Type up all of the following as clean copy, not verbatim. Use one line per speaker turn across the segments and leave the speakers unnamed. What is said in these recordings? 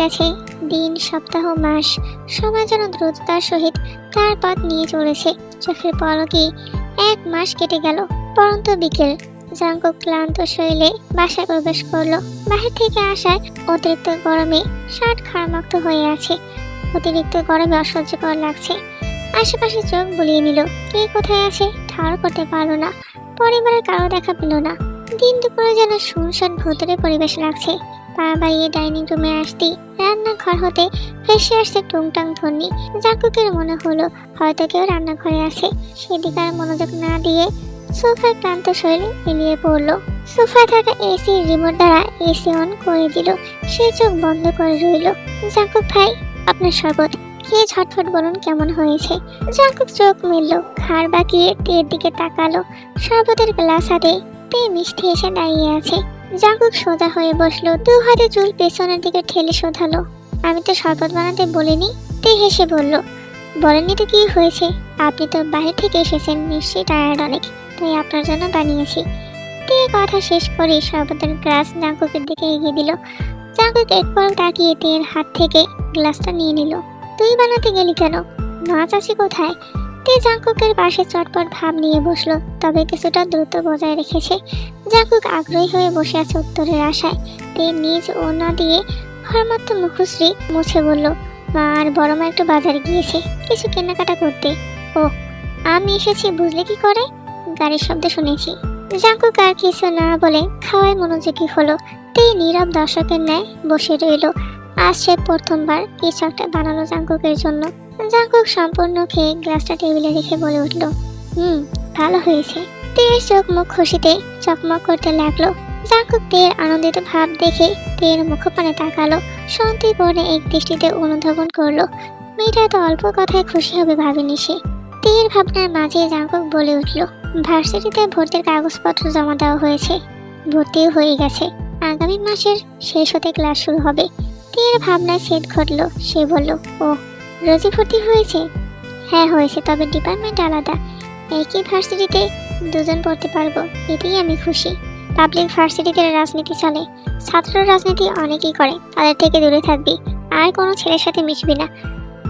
গেছে দিন, সপ্তাহ, মাস, সময় যেন দ্রুততার সহিত তার পথ নিয়ে চলেছে। চোখের পলকে 1 মাস কেটে গেল। পরন্ত বিকেল, জাঙ্কুক ক্লান্ত শরীরে বাসায় প্রবেশ করলো। বাহির থেকে আসায় অতিরিক্ত গরমে শার্ট খাড়ামাক্ত হয়ে আছে। অতিরিক্ত গরমে অসহ্যকর লাগছে। আশেপাশে চোখ বুলিয়ে নিল, কে কোথায় আছে ঠাড় করতে পারলো না। পরিবারের কারো দেখা পেল না। দিন দুপুরে যেন শুনশান ভুতুরে পরিবেশ লাগছে। পা বাড়িয়ে ডাইনিং রুমে আসতেই রান্নাঘর হতে ভেসে আসছে টুংটাং ধ্বনি। জাঙ্কুকের মনে হলো হয়তো কেউ রান্নাঘরে আছে। সেদিকে আর মনোযোগ না দিয়ে সোফায় ক্লান্ত শরীরে এলিয়ে পড়লো। সোফায় থাকা এসি রিমোট দ্বারা এসি অন করে দিল। সে চোখ বন্ধ করে রইল। জাঙ্কুক ভাই, আপনার শরবত খেয়ে ঝটফট বলুন কেমন হয়েছে। জাঙ্কুক চোখ মেলল, ঘাড় বাঁকিয়ে টের দিকে তাকালো। শরবতের গ্লাস হাতে তে মিষ্টি এসে দাঁড়িয়ে আছে। জাঙ্কুক সোজা হয়ে বসলো, 2 হাতে চুল পেছনের দিকে ঠেলে শোধালো, আমি তো শরবত বানাতে বলিনি। তে হেসে বলল, বলেননি তো কি হয়েছে? আপনি তো বাইরে থেকে এসেছেন, নিশ্চয়ই টায়ার্ড অনেক, তাই আপনার জন্য বানিয়েছি। তে কথা শেষ করে শরবতের গ্লাস জাঙ্কুকের দিকে এগিয়ে দিল। জাঙ্কুক এক পলক তাকিয়ে তের হাত থেকে গ্লাসটা নিয়ে নিল। তুই বানাতে গেলি কেন? মা চাচি কোথায়? তে জাঙ্কুকের পাশে চটপট ভাব নিয়ে বসলো, তবে কিছুটা দ্রুত বজায় রেখেছে। জাঙ্কুক আগ্রহী হয়ে বসে আছে উত্তরের আশায়। তে নিজ ওড়না দিয়ে ঘরমত্ত মুখশ্রী মুছে বলল, মা আর বড় মা একটু বাজারে গিয়েছে কিছু কেনাকাটা করতে। ও, আমি এসেছি বুঝলে কি করে? গাড়ির শব্দ শুনেছি। জাঙ্কুক আর কিছু না বলে খাওয়ায় মনোযোগী হলো। তে নীরব দর্শকের ন্যায় বসে রইল। আজ সে প্রথমবার কিছু একটা বানালো জাঙ্কুকের জন্য। জাঙ্কুক সম্পূর্ণ খেয়ে গ্লাসটা টেবিলে রেখে বলে উঠল, ভালো হয়েছে। তের চোখ মুখ খুশিতে চকমক করতে লাগলো। জাঙ্কুক তের আনন্দিত ভাব দেখে তের মুখপানে তাকালো। সন্তুষ্ট এক দৃষ্টিতে অনুধাবন করলো। মেয়েটা এত অল্প কথায় খুশি হবে ভাবেনি সে। তের ভাবনার মাঝে জাঙ্কুক বলে উঠল, ভার্সিটিতে ভর্তির কাগজপত্র জমা দেওয়া হয়েছে, ভর্তিও হয়ে গেছে। আগামী মাসের শেষ হতে ক্লাস শুরু হবে। তের ভাবনায় সেট ঘটল। সে বলল, ও, রোজি ভর্তি হয়েছে? হ্যাঁ হয়েছে, তবে ডিপার্টমেন্ট আলাদা। একই ভার্সিটিতে দুজন পড়তে পারবো, এতেই আমি খুশি। পাবলিক ভার্সিটিতে রাজনীতি চলে, ছাত্র রাজনীতি অনেকেই করে, তাদের থেকে দূরে থাকবি, আর কোনো ছেলের সাথে মিশবি না।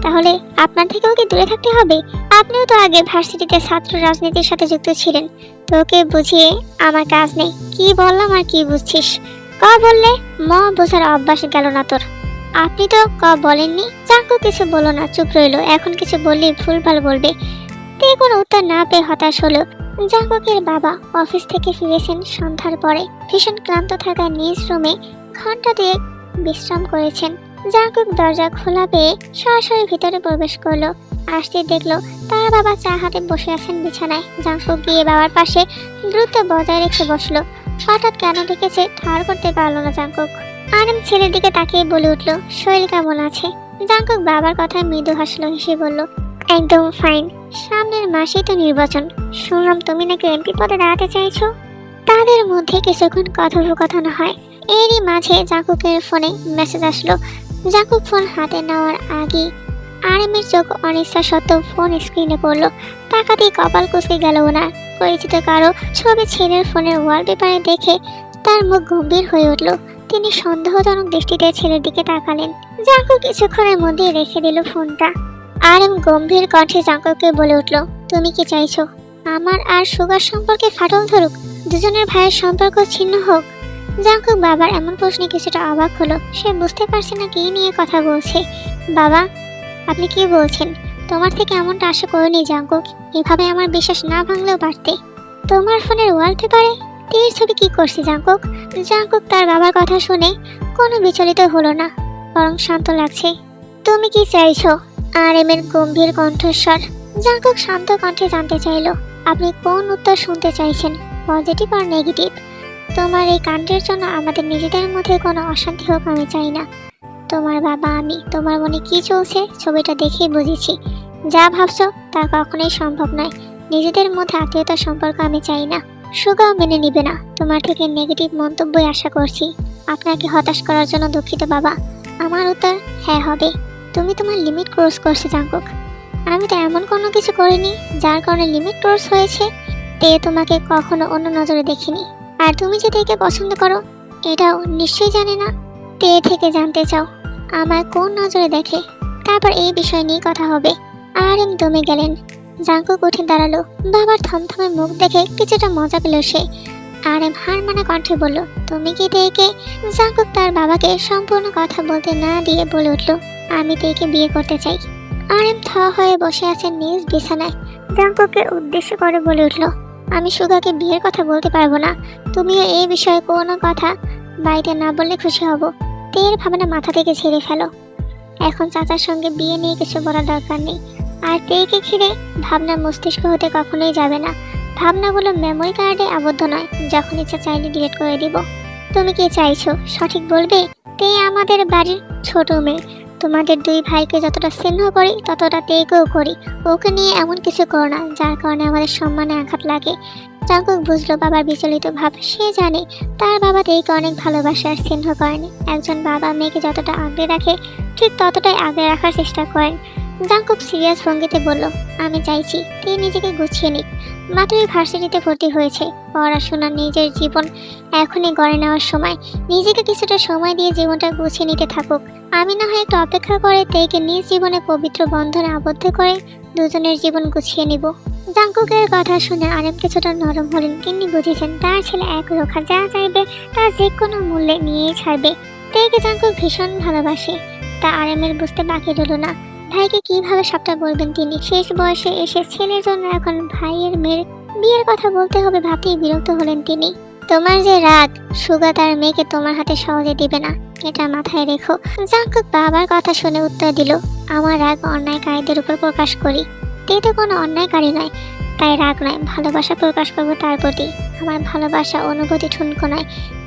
তাহলে আপনার থেকেও কি দূরে থাকতে হবে? আপনিও তো আগে ভার্সিটিতে ছাত্র রাজনীতির সাথে যুক্ত ছিলেন। তোকে বুঝিয়ে আমার কাজ নেই। কি বললাম আর কি বুঝছিস? ক বললে ম বোঝার অভ্যাস গেল না তোর। আপনি তো ক বলেননি। জাঙ্কুক কিছু বলো না, চুপ রইলো। এখন কিছু বললেই ভুলভাল বলবে। তে কোনো উত্তর না পেয়ে হতাশ হলো। জাঙ্কুকের বাবা অফিস থেকে ফিরেছেন সন্ধ্যার পরে। ভীষণ ক্লান্ত থাকা নিজ রুমে ঘন্টা 2 বিশ্রাম করেছেন। জাঙ্কুক দরজা খোলা পেয়ে সরাসরি ভিতরে প্রবেশ করলো। আসতে দেখলো তার বাবা চা হাতে বসে আছেন বিছানায়। জাঙ্কুক গিয়ে বাবার পাশে দ্রুত বজায় রেখে বসলো। হঠাৎ কেন ডেকেছে ঠাড় করতে পারলো না জাঙ্কুক। আরেম ছেলের দিকে তাকিয়ে বলে উঠল, শরীর কেমন আছে? জাঙ্কুক বাবার কথায় মৃদু হাসলো, হেসে বলল, একদম ফাইন। সামনের মাসেই তো নির্বাচন। শুনলাম তুমি নাকি এমপি পদে দাঁড়াতে চাইছো। তাদের মধ্যে কিছুক্ষণ কথোপকথন হয়। এরই মাঝে জাঙ্কুকের ফোনে মেসেজ আসলো। জাঙ্কুক ফোন হাতে নেওয়ার আগে আরেমের চোখ অনিচ্ছা সত্ত্বেও ফোন স্ক্রিনে পড়লো। তাকাতেই কপাল কুঁচকে গেল ওনার। পরিচিত কারো ছবি ছেলের ফোনের ওয়ালপেপারে দেখে তার মুখ গম্ভীর হয়ে উঠল। তিনি সন্দেহজনক দৃষ্টিতে ছেলের দিকে তাকালেন। জাঙ্কুক কিছুক্ষণের মধ্যেই রেখে দিল ফোনটা। আরেম গম্ভীর কণ্ঠে জাঙ্কুককে বলে উঠল, তুমি কি চাইছো আমার আর সুগার সম্পর্কে ফাটল ধরুক, দুজনের ভাইয়ের সম্পর্ক ছিন্ন হোক? জাঙ্কুক বাবার এমন প্রশ্নে কিছুটা অবাক হলো। সে বুঝতে পারছে না কি নিয়ে কথা বলছে। বাবা, আপনি কি বলছেন? তোমার থেকে এমনটা আশা করিনি জাঙ্কুক। এভাবে আমার বিশ্বাস না ভাঙলেও পারতে। তোমার ফোনের ওয়ালপেপারে তীর ছবি কি করছে জাঙ্কুক? জাঙ্কুক তার বাবার কথা শুনে কোনো বিচলিত হলো না, বরং শান্ত লাগছে। তুমি কি চাইছো? আরেমের গম্ভীর কণ্ঠস্বর। জাঙ্কুক শান্ত কণ্ঠে জানতে চাইলো, আপনি কোন উত্তর শুনতে চাইছেন, পজিটিভ আর নেগেটিভ? তোমার এই কাণ্ডের জন্য আমাদের নিজেদের মধ্যে কোনো অশান্তি হোক আমি চাই না। তোমার বাবা আমি, তোমার মনে কি চলছে ছবিটা দেখেই বুঝেছি। যা ভাবছো তা কখনোই সম্ভব নয়। নিজেদের মধ্যে আত্মীয়তার সম্পর্ক আমি চাই না। সুগাও মেনে নিবে না। তোমার থেকে নেগেটিভ মন্তব্যই আশা করছি। আপনাকে হতাশ করার জন্য দুঃখিত বাবা। আমার উত্তর হ্যাঁ হবে। তুমি তোমার লিমিট ক্রস করছো জাঙ্কুক। আমি তো এমন কোনো কিছু করিনি যার কারণে লিমিট ক্রস হয়েছে। তে তোমাকে কখনো অন্য নজরে দেখিনি। আর তুমি যে তেকে পছন্দ করো এটাও নিশ্চয়ই জানে না। তে থেকে জানতে চাও আমার কোন নজরে দেখে, তারপর এই বিষয় নিয়ে কথা হবে। আরএম দমে গেলেন। জাঙ্কুক উঠে দাঁড়ালো। বাবার থমথমে মুখ দেখে কিছুটা মজা পেল সে। আরএম হার মানা কণ্ঠে বলল, তুমি কি তেকে? জাঙ্কুক তার বাবাকে সম্পূর্ণ কথা বলতে না দিয়ে বলে উঠল, আমি তেকে বিয়ে করতে চাই। আরএম থ হয়ে বসে আছেন নিজ বিছানায়। জাঙ্কুককে উদ্দেশ্য করে বলে উঠল, আমি সুগাকে বিয়ের কথা বলতে পারবো না। তুমিও এই বিষয়ে কোনো কথা বাড়িতে না বললে খুশি হব। তের ভাবনা মাথা থেকে ছেড়ে ফেলো। এখন চাচার সঙ্গে বিয়ে নিয়ে কিছু বলার দরকার নেই। আর তেকে ঘিরে ভাবনা মস্তিষ্ক হতে কখনোই যাবে না। ভাবনাগুলো মেমোরি কার্ডে আবদ্ধ নয়, যখন ইচ্ছা চাইলে ডিলিট করে দিব। তুমি কি চাইছো সঠিক বলবে? তে আমাদের বাড়ির ছোট মেয়ে। তোমাদের দুই ভাইকে যতটা স্নেহ করি ততটা তেকেও করি। ওকে নিয়ে এমন কিছু করো না যার কারণে আমাদের সম্মানে আঘাত লাগে। জাঙ্কুক বুঝলো বাবার বিচলিত ভাব। সে জানে তার বাবা তেকে অনেক ভালোবাসে আর স্নেহ করেন। একজন বাবা মেয়েকে যতটা আগলে রাখে ঠিক ততটাই আগলে রাখার চেষ্টা করেন। জাঙ্কুক সিরিয়াস ভঙ্গিতে বলল, আমি চাইছি তে নিজেকে গুছিয়ে নিক। মাত্রই ভার্সিটিতে ভর্তি হয়েছে। পড়াশোনা, নিজের জীবন এখনই গড়ে নেওয়ার সময়। নিজেকে কিছুটা সময় দিয়ে জীবনটা গুছিয়ে নিতে থাকুক। আমি না হয় একটু অপেক্ষা করে তেকে নিজ জীবনে পবিত্র বন্ধনে আবদ্ধ করে দুজনের জীবন গুছিয়ে নিব। জাঙ্কুকের কথা শুনে আরেক কিছুটা নরম হলেন। তিনি বুঝেছেন তার ছেলে এক রক্ষা, যা চাইবে তা যে কোনো মূল্যে নিয়েই ছাড়বে। তেকে জাঙ্কুক ভীষণ ভালোবাসে, তা আরেমের বুঝতে বাকি রইল না। ভাইকে কিভাবে সবটা বলবেন তিনি? শেষ বয়সে এসে ছেলের জন্য এখন ভাইয়ের মেয়ের বিয়ের কথা বলতে হবে ভাবতেই বিরক্ত হলেন তিনি। তোমার যে রাগ, সুগা তার মেয়েকে তোমার হাতে সহজে দিবে না, এটা মাথায় রেখো। জাঙ্কুক বাবার কথা শুনে উত্তর দিল, আমার রাগ অন্যায়কারীদের উপর প্রকাশ করি। তে তো কোনো অন্যায়কারী নয়, তাই রাগ নয়, ভালোবাসা প্রকাশ করবো তার প্রতি। আমার ভালোবাসা অনুভূতি ঠুনকো নয়।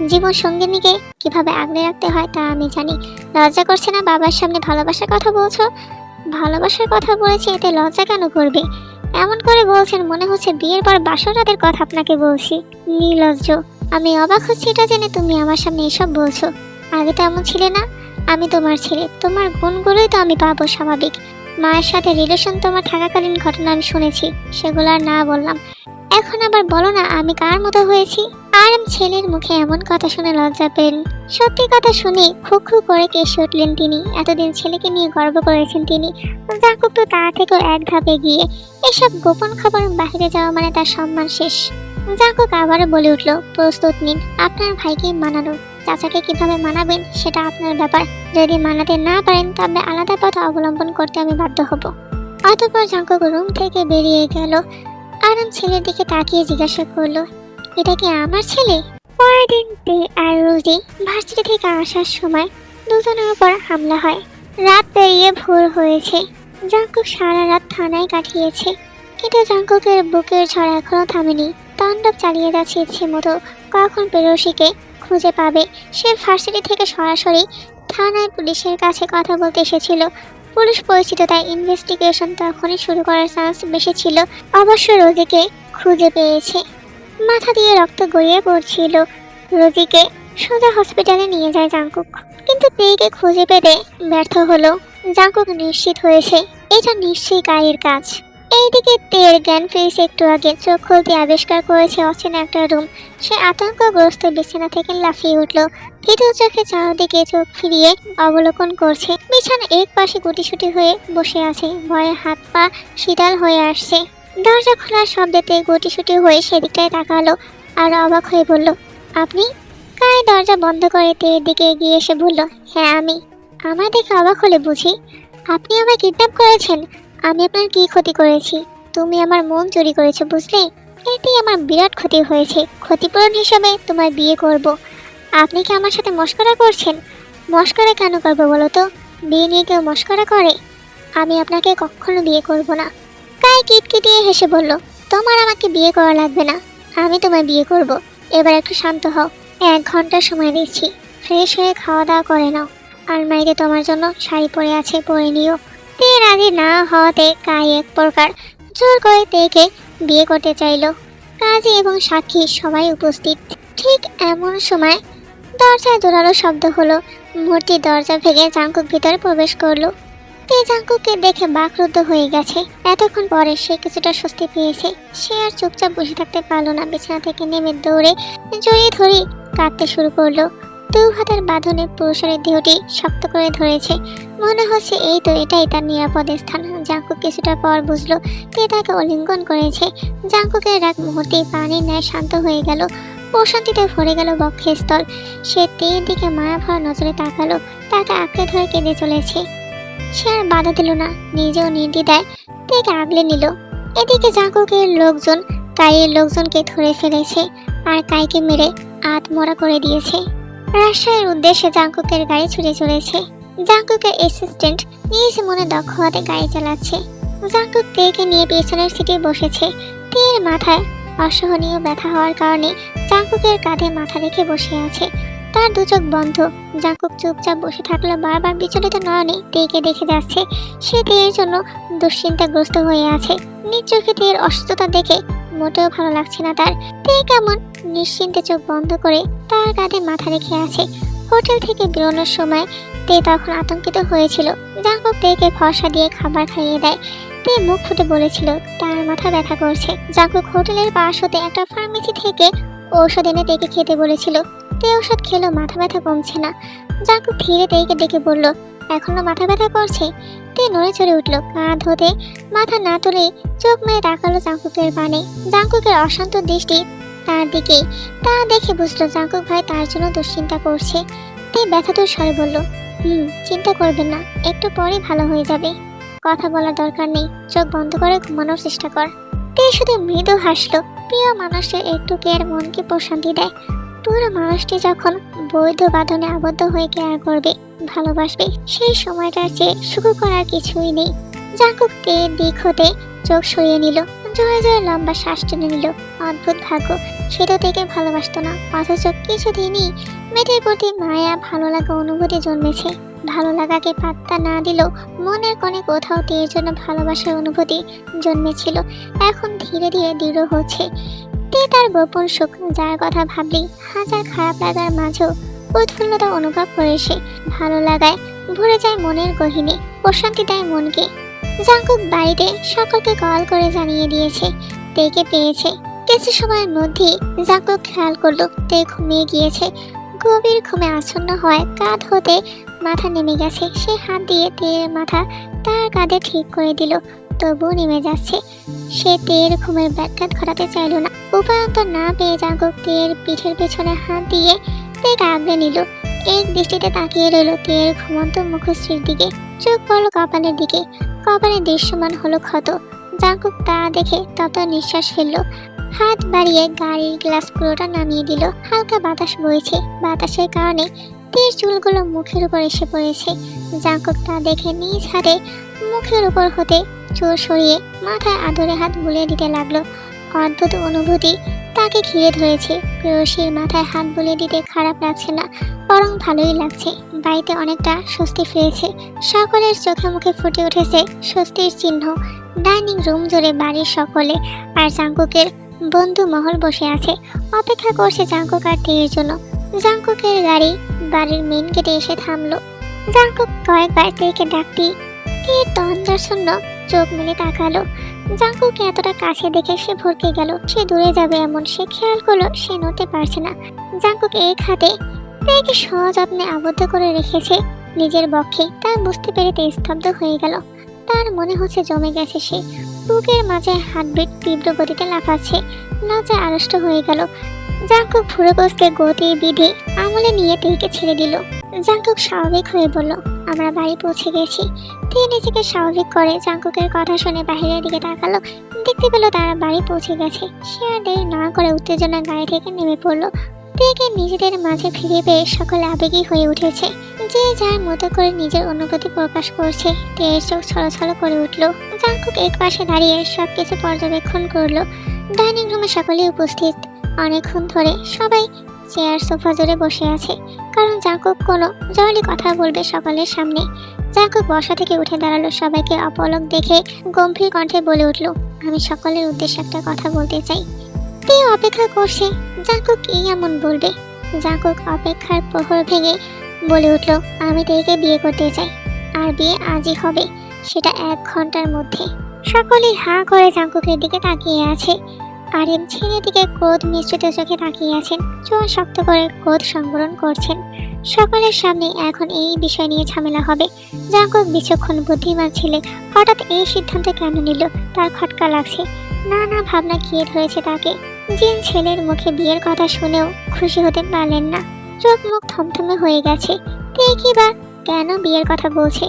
জীবন সঙ্গিনীকে কিভাবে আগলে রাখতে হয় তা আমি জানি। লজ্জা করছে না বাবার সামনে ভালোবাসার কথা বলছো? ভালোবাসার কথা বলেছি, এতে লজ্জা কেন করবে? এমন করে বলছেন মনে হচ্ছে বিয়ের পর বাসর রাতের কথা আপনাকে বলছি। নির্লজ্জ। আমি অবাক হচ্ছি এটা জেনে তুমি আমার সামনে এসব বলছো। আগে তো এমন ছিলে না। আমি তোমার ছেলে, তোমার গুণগুলোই তো আমি পাবো স্বাভাবিক। মায়ের সাথে রিলেশন তোমার থাকাকালীন ঘটনা আমি শুনেছি, সেগুলো আর না বললাম। এখন আবার বলো না আমি কার মতো হয়েছি। আর ছেলের মুখে এমন কথা শুনে লজ্জা পেলেন। সত্যি কথা শুনে খুখু করে কেসে উঠলেন তিনি। এতদিন ছেলেকে নিয়ে গর্ব করেছেন তিনি। জাঙ্কুক তো তা থেকেও এক ধাপ এগিয়ে। এসব গোপন খবর বাইরে যাওয়া মানে তার সম্মান শেষ। জাঙ্কুক আবারও বলে উঠল, প্রস্তুত নিন আপনার ভাইকে মানানোর। চাচাকে কিভাবে মানাবেন সেটা আপনার ব্যাপার। যদি মানাতে না পারেন তবে আলাদা পথ অবলম্বন করতে আমি বাধ্য হব। অতঃপর জাঙ্কুক রুম থেকে বেরিয়ে গেল। আরএম ছেলের দিকে তাকিয়ে জিজ্ঞাসা করলো, এটা কি আমার ছেলে? পরের দিন তে আর রোজি ভার্সিটি থেকে আসার সময় দুজনের উপর হামলা হয়। রাত পেরিয়ে ভোর হয়েছে। জাঙ্কুক সারা রাত থানায় কাটিয়েছে, কিন্তু জাঙ্কুকের বুকের ঝড় এখনো থামেনি। তাণ্ডব চালিয়ে যাচ্ছে ইচ্ছে মতো। কখন পেরোশিকে খুঁজে পাবে? সে ভার্সিটি থেকে সরাসরি থানায় পুলিশের কাছে কথা বলতে এসেছিল। পুলিশ পরিচিত, তাই ইনভেস্টিগেশন তখনই শুরু করার চান্স বেশি ছিল। অবশ্য রোজিকে খুঁজে পেয়েছে। মাথা দিয়ে রক্ত গড়িয়ে পড়ছিল। রোজিকে সোজা হসপিটালে নিয়ে যায় জাঙ্কুক, কিন্তু তেকে খুঁজে পেতে ব্যর্থ হলো। জাঙ্কুক নিশ্চিত হয়েছে এটা নিশ্চয়ই কায়ের কাজ। এইদিকে তের জ্ঞান ফিরেছে একটু আগে। চোখ খুলতে আবিষ্কার করেছে অচেনা একটা রুম। সে আতঙ্কগ্রস্ত বিছানা থেকে লাফিয়ে উঠল। ভীতু চোখে চারদিকে চোখ ফিরিয়ে অবলোকন করছে। বিছানা এক পাশে গুটিসুটি হয়ে বসে আছে। ভয়ে হাত পা শীতল হয়ে আসছে। দরজা খোলার শব্দেতে গুটিসুটি হয়ে সেদিকটায় তাকালো আর অবাক হয়ে বলল, আপনি? কায় দরজা বন্ধ করে তের দিকে এগিয়ে এসে বলল, হ্যাঁ আমি। আমার দেখে অবাক হলে বুঝি? আপনি আমায় কিডন্যাপ করেছেন? আমি আপনার কি ক্ষতি করেছি? তুমি আমার মন চুরি করেছো বুঝলে? এতেই আমার বিরাট ক্ষতি হয়েছে। ক্ষতিপূরণ হিসেবে তোমায় বিয়ে করব। আপনি কি আমার সাথে মশকরা করছেন? মশকরা কেন করবো বলো তো? বিয়ে নিয়ে কেউ মশকরা করে? আমি আপনাকে কখনো বিয়ে করব না। কায় কিটকিটিয়ে হেসে বলল, তোমার আমাকে বিয়ে করা লাগবে না, আমি তোমায় বিয়ে করব। এবার একটু শান্ত হও। 1 ঘন্টা সময় দিচ্ছি। ফ্রেশ হয়ে খাওয়া দাওয়া করে নাও। আলমারিতে তোমার জন্য শাড়ি পরে আছে, পরে নিও। তে রাজি না হওয়াতে কাই এক প্রকার জোর করে তেকে বিয়ে করতে চাইল। কাজী এবং সাক্ষী সবাই উপস্থিত। ঠিক এমন সময় দরজায় জোরালো শব্দ হলো। মূর্তি দরজা ভেঙে জাঙ্কুক ভিতরে প্রবেশ করলো। তে জাঙ্কুককে দেখে বাকরুদ্ধ হয়ে গেছে। এতক্ষণ পরে সে কিছুটা স্বস্তি পেয়েছে। সে আর চুপচাপ বসে থাকতে পারলো না। বিছানা থেকে নেমে দৌড়ে জড়িয়ে ধরে কাঁদতে শুরু করলো। দু হাতের বাঁধনে পুরুষের দেহটি শক্ত করে ধরেছে। মনে হচ্ছে এটাই তার নিরাপদ স্থান। জাঙ্কুক কিছুটা পর বুঝলো তে তাকে আলিঙ্গন করেছে। জাঙ্কুকের রাগ মুহূর্তে পানির ন্যায় শান্ত হয়ে গেল। প্রশান্তিতে ভরে গেল বক্ষের স্থল। সে তের দিকে মায়া ভরা নজরে তাকালো। তাকে আঁকড়ে ধরে কেঁদে চলেছে। সে আর বাধা দিল না, নিজেও নির্দ্বিধায় তেকে আগলে নিল। এদিকে জাঙ্কুকের লোকজন কাইয়ের লোকজনকে ধরে ফেলেছে আর কাইকে মেরে আত্মরা করে দিয়েছে। রাজশাহীর উদ্দেশ্যে জাঙ্কুকের গাড়ি ছুটে চলেছে। জাঙ্কুকের অ্যাসিস্ট্যান্ট নিজ মনে দক্ষ হাতে গাড়ি চালাচ্ছে। জাঙ্কুক তেকে নিয়ে পেছনের সিটে বসেছে। তের মাথায় অসহনীয় ব্যথা হওয়ার কারণে জাঙ্কুকের কাঁধে মাথা রেখে বসে আছে। তার দু চোখ বন্ধ। জাঙ্কুক চুপচাপ বসে থাকলে বারবার বিচলিত নয়নে তেকে দেখে যাচ্ছে। সে তের জন্য দুশ্চিন্তাগ্রস্ত হয়ে আছে। নিজ চোখে তের অসুস্থতা দেখে মোটেও ভালো লাগছে না তার। তে কেমন নিশ্চিন্তে চোখ বন্ধ করে তার কাঁধে মাথা রেখে আছে। হোটেল থেকে বেরোনোর সময় তে তখন আতঙ্কিত হয়েছিল। জাঙ্কুক তেকে ফর্সা দিয়ে খাবার খাইয়ে দেয়। তে মুখ ফুটে বলেছিল তার মাথা ব্যথা করছে। জাঙ্কুক হোটেলের পাশ হতে একটা ফার্মেসি থেকে ঔষধ এনে তেকে খেতে বলেছিল। তে ওষুধ খেলো, মাথা ব্যথা কমছে না। জাঙ্কুক ধীরে তেকে ডেকে বলল, এখনো মাথা ব্যথা করছে? তে নড়ে চড়ে উঠল। কাঁধ হতে মাথা না তুলে চোখ মেরে তাকালো জাঙ্কুকের পানে। জাঙ্কুকের অশান্ত দৃষ্টি তার দিকেই। তা দেখে বুঝলো জাঙ্কুক ভাই তার জন্য দুশ্চিন্তা করছে। তে ব্যথাতুর স্বরে বলল, চিন্তা করবেন না, একটু পরে ভালো হয়ে যাবে। কথা বলার দরকার নেই, চোখ বন্ধ করে ঘুমানোর চেষ্টা কর। তে শুধু মৃদু হাসলো। প্রিয় মানুষের একটু কেয়ার মনকে প্রশান্তি দেয়। পুরো মানুষটি যখন বৈধ বাঁধনে আবদ্ধ হয়ে কেয়ার করবে, ভালোবাসবে, সেই সময়টার চেয়ে সুখ করার কিছুই নেই। জাঙ্কুক তের দিক হতে চোখ সরিয়ে নিল। জোরে জোরে লম্বা শ্বাস টেনে নিল। অদ্ভুত ভাগ্য, সে তো থেকে ভালোবাসতো না, অথচ কিছুদিনই মেয়েটির প্রতি মায়া ভালো লাগা অনুভূতি জন্মেছে। ভালো লাগাকে পাত্তা না দিলেও মনের কোণে কোথাও তের জন্য ভালোবাসার অনুভূতি জন্মেছিল। এখন ধীরে ধীরে দৃঢ় হচ্ছে। তে তার গোপন সুখ, যার কথা ভাবলেই হাজার খারাপ লাগার মাঝেও উৎফুল্লতা অনুভব করে সে। ভালো লাগায় ভরে যায় মনের গহীনে, প্রশান্তি দেয় মনকে। জাঙ্কুক বাড়িতে সকলকে কল করে জানিয়ে দিয়েছে তেকে পেয়েছে। কিছু সময়ের মধ্যেই জাঙ্কুক খেয়াল করলো তে ঘুমিয়ে গিয়েছে। গভীর ঘুমে আচ্ছন্ন হয়, কাঁধ হতে মাথা নেমে গেছে। সে হাত দিয়ে তের মাথা তার কাঁধে ঠিক করে দিল, তবুও নেমে যাচ্ছে। সে তের ঘুমের ব্যাঘাত ঘটাতে চাইল না। উপায়ন্তর না পেয়ে জাঙ্কুক তের পিঠের পেছনে হাত দিয়ে তেকে আগলে নিল। এক দৃষ্টিতে তাকিয়ে রইল তের ঘুমন্ত মুখশ্রীর দিকে। চোখ পড়ল কপালের দিকে। কপালে দৃশ্যমান হলো ক্ষত। জাঙ্কুক তা দেখে তত নিঃশ্বাস ফেলল। হাত বাড়িয়ে গাড়ির গ্লাস পুরোটা নামিয়ে দিল। হালকা বাতাস বইছে, বাতাসের কারণে তের চুলগুলো মুখের উপর এসে পড়েছে। জাঙ্কুক তা দেখে নিজ হাতে মুখের উপর হতে চুল সরিয়ে মাথায় আদরে হাত বুলিয়ে দিতে লাগলো। অদ্ভুত অনুভূতি তাকে ঘিরে ধরেছে। প্রেয়সীর মাথায় হাত বুলিয়ে দিতে খারাপ লাগছে না, বরং ভালোই লাগছে। বাড়িতে অনেকটা স্বস্তি ফিরেছে। সকলের চোখে মুখে ফুটে উঠেছে স্বস্তির চিহ্ন। ডাইনিং রুম জুড়ে বাড়ির সকলে আর জাঙ্কুকের বন্ধু মহল বসে আছে, অপেক্ষা করছে জাঙ্কুক আর তের জন্য। জাঙ্কুকের গাড়ি বাড়ির মেন গেটে এসে থামলো। জাঙ্কুক কয়েকবার তেকে ডাকতি তীর তন্দ্রাচ্ছন্ন চোখ মেলে তাকালো। জাঙ্কুকে এতটা কাছে দেখে সে ভরকে গেল। সে দূরে যাবে এমন সে খেয়াল করলো সে নড়তে পারছে না। জাঙ্কুক এক হাতে তেকে সযত্নে আবদ্ধ করে রেখেছে নিজের বক্ষে। তা বুঝতে পেরে তে স্তব্ধ হয়ে গেল। তার মনে হচ্ছে জমে গেছে সে। বুকের মাঝে হার্টবিট তীব্র গতিতে লাফাচ্ছে। লজ্জায় আড়ষ্ট হয়ে গেল। জাঙ্কুক ভুরু কুঁচকে গতি বিধি আমলে নিয়ে তেকে ছেড়ে দিল। জাঙ্কুক স্বাভাবিক হয়ে বলল, আমরা বাড়ি পৌঁছে গেছি। তে নিজেকে স্বাভাবিক করে জাঙ্কুকের কথা শুনে বাহিরের দিকে তাকালো। দেখতে পেল তারা বাড়ি পৌঁছে গেছে। সে আর দেরি না করে উত্তেজনা গাড়ি থেকে নেমে পড়লো। তেকে নিজেদের মাঝে ফিরে পেয়ে সকলে আবেগী হয়ে উঠেছে। যে যার মতো করে নিজের অনুভূতি প্রকাশ করছে। তের চোখ ছলছল করে উঠল। জাঙ্কুক এক পাশে দাঁড়িয়ে সবকিছু পর্যবেক্ষণ করলো। ডাইনিং রুমে সকলেই উপস্থিত। অনেকক্ষণ ধরে সবাই চেয়ার সোফা জুড়ে বসে আছে, কারণ জাঙ্কুক কোনো জরুরি কথা বলবে সকলের সামনে। জাঙ্কুক বসা থেকে উঠে দাঁড়ালো। সবাইকে অপলক দেখে গম্ভীর কণ্ঠে বলে উঠল, আমি সকলের উদ্দেশ্যে একটা কথা বলতে চাই। তে অপেক্ষা করছে জাঙ্কুক কি এমন বলবে। জাঙ্কুক অপেক্ষার প্রহর ভেঙে বলে উঠল, আমি তেকে বিয়ে করতে চাই, আর বিয়ে আজই হবে, সেটা 1 ঘন্টার মধ্যে। সকলেই হা করে জাঙ্কুকের দিকে তাকিয়ে আছে। আরেম ছেলের দিকে ক্রোধ মিশ্রিত চোখে তাকিয়ে আছেন। চোখ শক্ত করে ক্রোধ সংবরণ করছেন। সকলের সামনে এখন এই বিষয় নিয়ে ঝামেলা হবে। জাঙ্কুক বিচক্ষণ বুদ্ধিমান ছেলে, হঠাৎ এই সিদ্ধান্ত কেন নিল? তার খটকা লাগছে। নানা ভাবনা ঘিরে ধরেছে তাকে। জিন ছেলের মুখে বিয়ের কথা শুনেও খুশি হতে পারলেন না। চোখ মুখ থমথমে হয়ে গেছে। তে কি বা কেন বিয়ের কথা বলছে?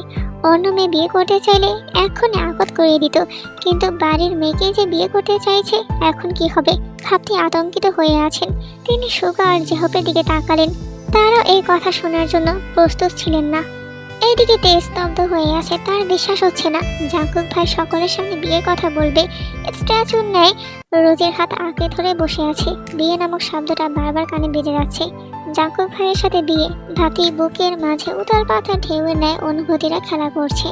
অন্য মেয়ে বিয়ে করতে চাইলে এক্ষুনি আগত করিয়ে দিত, কিন্তু বাড়ির মেয়েকে যে বিয়ে করতে চাইছে, এখন কি হবে ভাবতে আতঙ্কিত হয়ে আছেন তিনি। সুগা আর জেহপের দিকে তাকালেন। তারাও এই কথা শোনার জন্য প্রস্তুত ছিলেন না। এইদিকে তে স্তব্ধ হয়ে আছে। তার বিশ্বাস হচ্ছে না জাঙ্কুক ভাই সকলের সামনে বিয়ের কথা বলবে। স্ট্যাচুর ন্যায় রোজের হাত আঁকড়ে ধরে বসে আছে। বিয়ে নামক শব্দটা বারবার কানে বেজে যাচ্ছে। জাঙ্কুক ভাইয়ের সাথে বিয়ে ভাবতেই বুকের মাঝে উতাল পাতার ঢেউয়ের ন্যায় অনুভূতিরা খেলা করছে।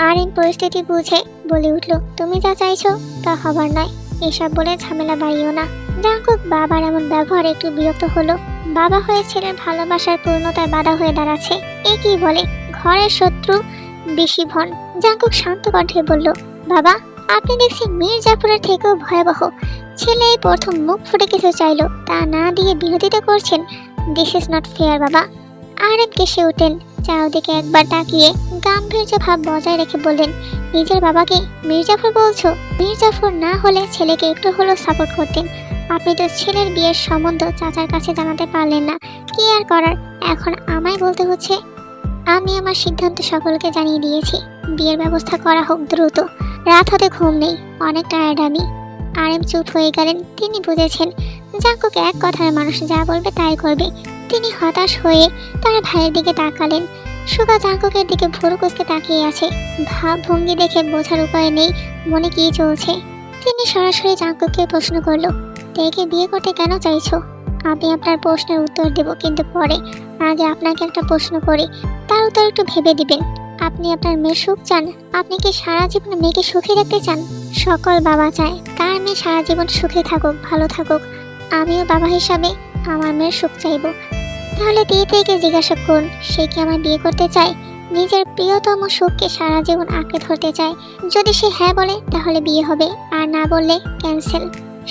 আরিন পরিস্থিতি বুঝে বলে উঠল, তুমি যা চাইছো তা হবার নয়। এসব বলে ঝামেলা বাড়িও না। জাঙ্কুক বাবার এমন ব্যবহার একটু বিরক্ত হলো। বাবা হয়ে ছেলের ভালোবাসার পূর্ণতায় বাধা হয়ে দাঁড়াচ্ছে। এ কি বলে, ঘরের শত্রু বেশি ভন। জাঙ্কুক শান্ত কণ্ঠে বলল, বাবা আপনি দেখছি মীর জাফরের থেকেও ভয়াবহ। ছেলে এই প্রথম মুখ ফুটে কিছু চাইলো, তা না দিয়ে বিরোধিতা করছেন। দিস ইজ নট ফেয়ার বাবা। আরেক কেসে উঠেন, চারদিকে একবার তাকিয়ে গাম্ভীর্য ভাব বজায় রেখে বললেন, নিজের বাবাকে মীর জাফর বলছো? মীর জাফর না হলে ছেলেকে একটু হলেও সাপোর্ট করতেন। আপনি তো ছেলের বিয়ের সম্বন্ধ চাচার কাছে জানাতে পারলেন না। কি আর করার, এখন আমায় বলতে হচ্ছে। আমি আমার সিদ্ধান্ত সকলকে জানিয়ে দিয়েছি। বিয়ের ব্যবস্থা করা হোক দ্রুত। রাত হতে ঘুম নেই, অনেক টায়ার্ড আমি। আরেম চুপ হয়ে গেলেন। তিনি বুঝেছেন জাঙ্কুক এক কথার মানুষ, যা বলবে তাই করবে। তিনি হতাশ হয়ে তার ভাইয়ের দিকে তাকালেন। সুগা জাঙ্কুকের দিকে ভুরু কুঁচকে তাকিয়ে আছে। ভাব ভঙ্গি দেখে বোঝার উপায় নেই মনে কি চলছে। তিনি সরাসরি জাঙ্কুককে প্রশ্ন করলো, তেকে বিয়ে করতে কেন চাইছো? আমি আপনার প্রশ্নের উত্তর দেব, কিন্তু পরে। আগে আপনাকে একটা প্রশ্ন করি, তার উত্তর একটু ভেবে দিবেন। আপনি আপনার মেয়ের সুখ চান? আপনি কি সারা জীবন মেয়েকে সুখী রাখতে চান? সকল বাবা চায় তার মেয়ে সারা জীবন সুখে থাকুক, ভালো থাকুক। আমিও বাবা হিসাবে আমার মেয়ের সুখ চাইব। তাহলে তেকে জিজ্ঞাসা করুন, সে কি আমায় বিয়ে করতে চায়? নিজের প্রিয়তম সুখকে সারা জীবন আঁকড়ে ধরতে চায়? যদি সে হ্যাঁ বলে তাহলে বিয়ে হবে, আর না বললে ক্যান্সেল।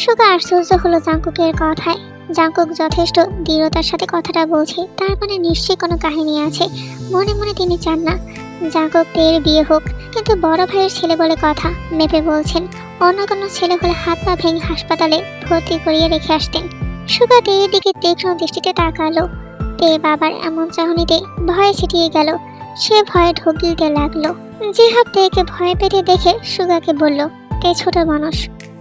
সুগা আশ্চর্য হলো জাঙ্কুকের কথায়। জাঙ্কুক যথেষ্ট দৃঢ়তার সাথে কথাটা বলছে, তার মানে নিশ্চয়ই কোনো কাহিনী আছে। মনে মনে তিনি চান না জাঙ্কুক তের বিয়ে হোক, কিন্তু বড় ভাইয়ের ছেলে বলে কথা মেপে বলছেন। অন্য কোনো ছেলে হলে হাত পা ভেঙে হাসপাতালে ভর্তি করিয়ে রেখে আসতেন। সুগা তের দিকে তীক্ষ্ণ দৃষ্টিতে তাকালো। তে বাবার এমন চাহনিতে ভয়ে ছিটিয়ে গেল। সে ভয়ে ঢোক গিলতে লাগলো। জিহাব তেকে ভয় পেতে দেখে সুগাকে বলল, তে ছোট মানুষ,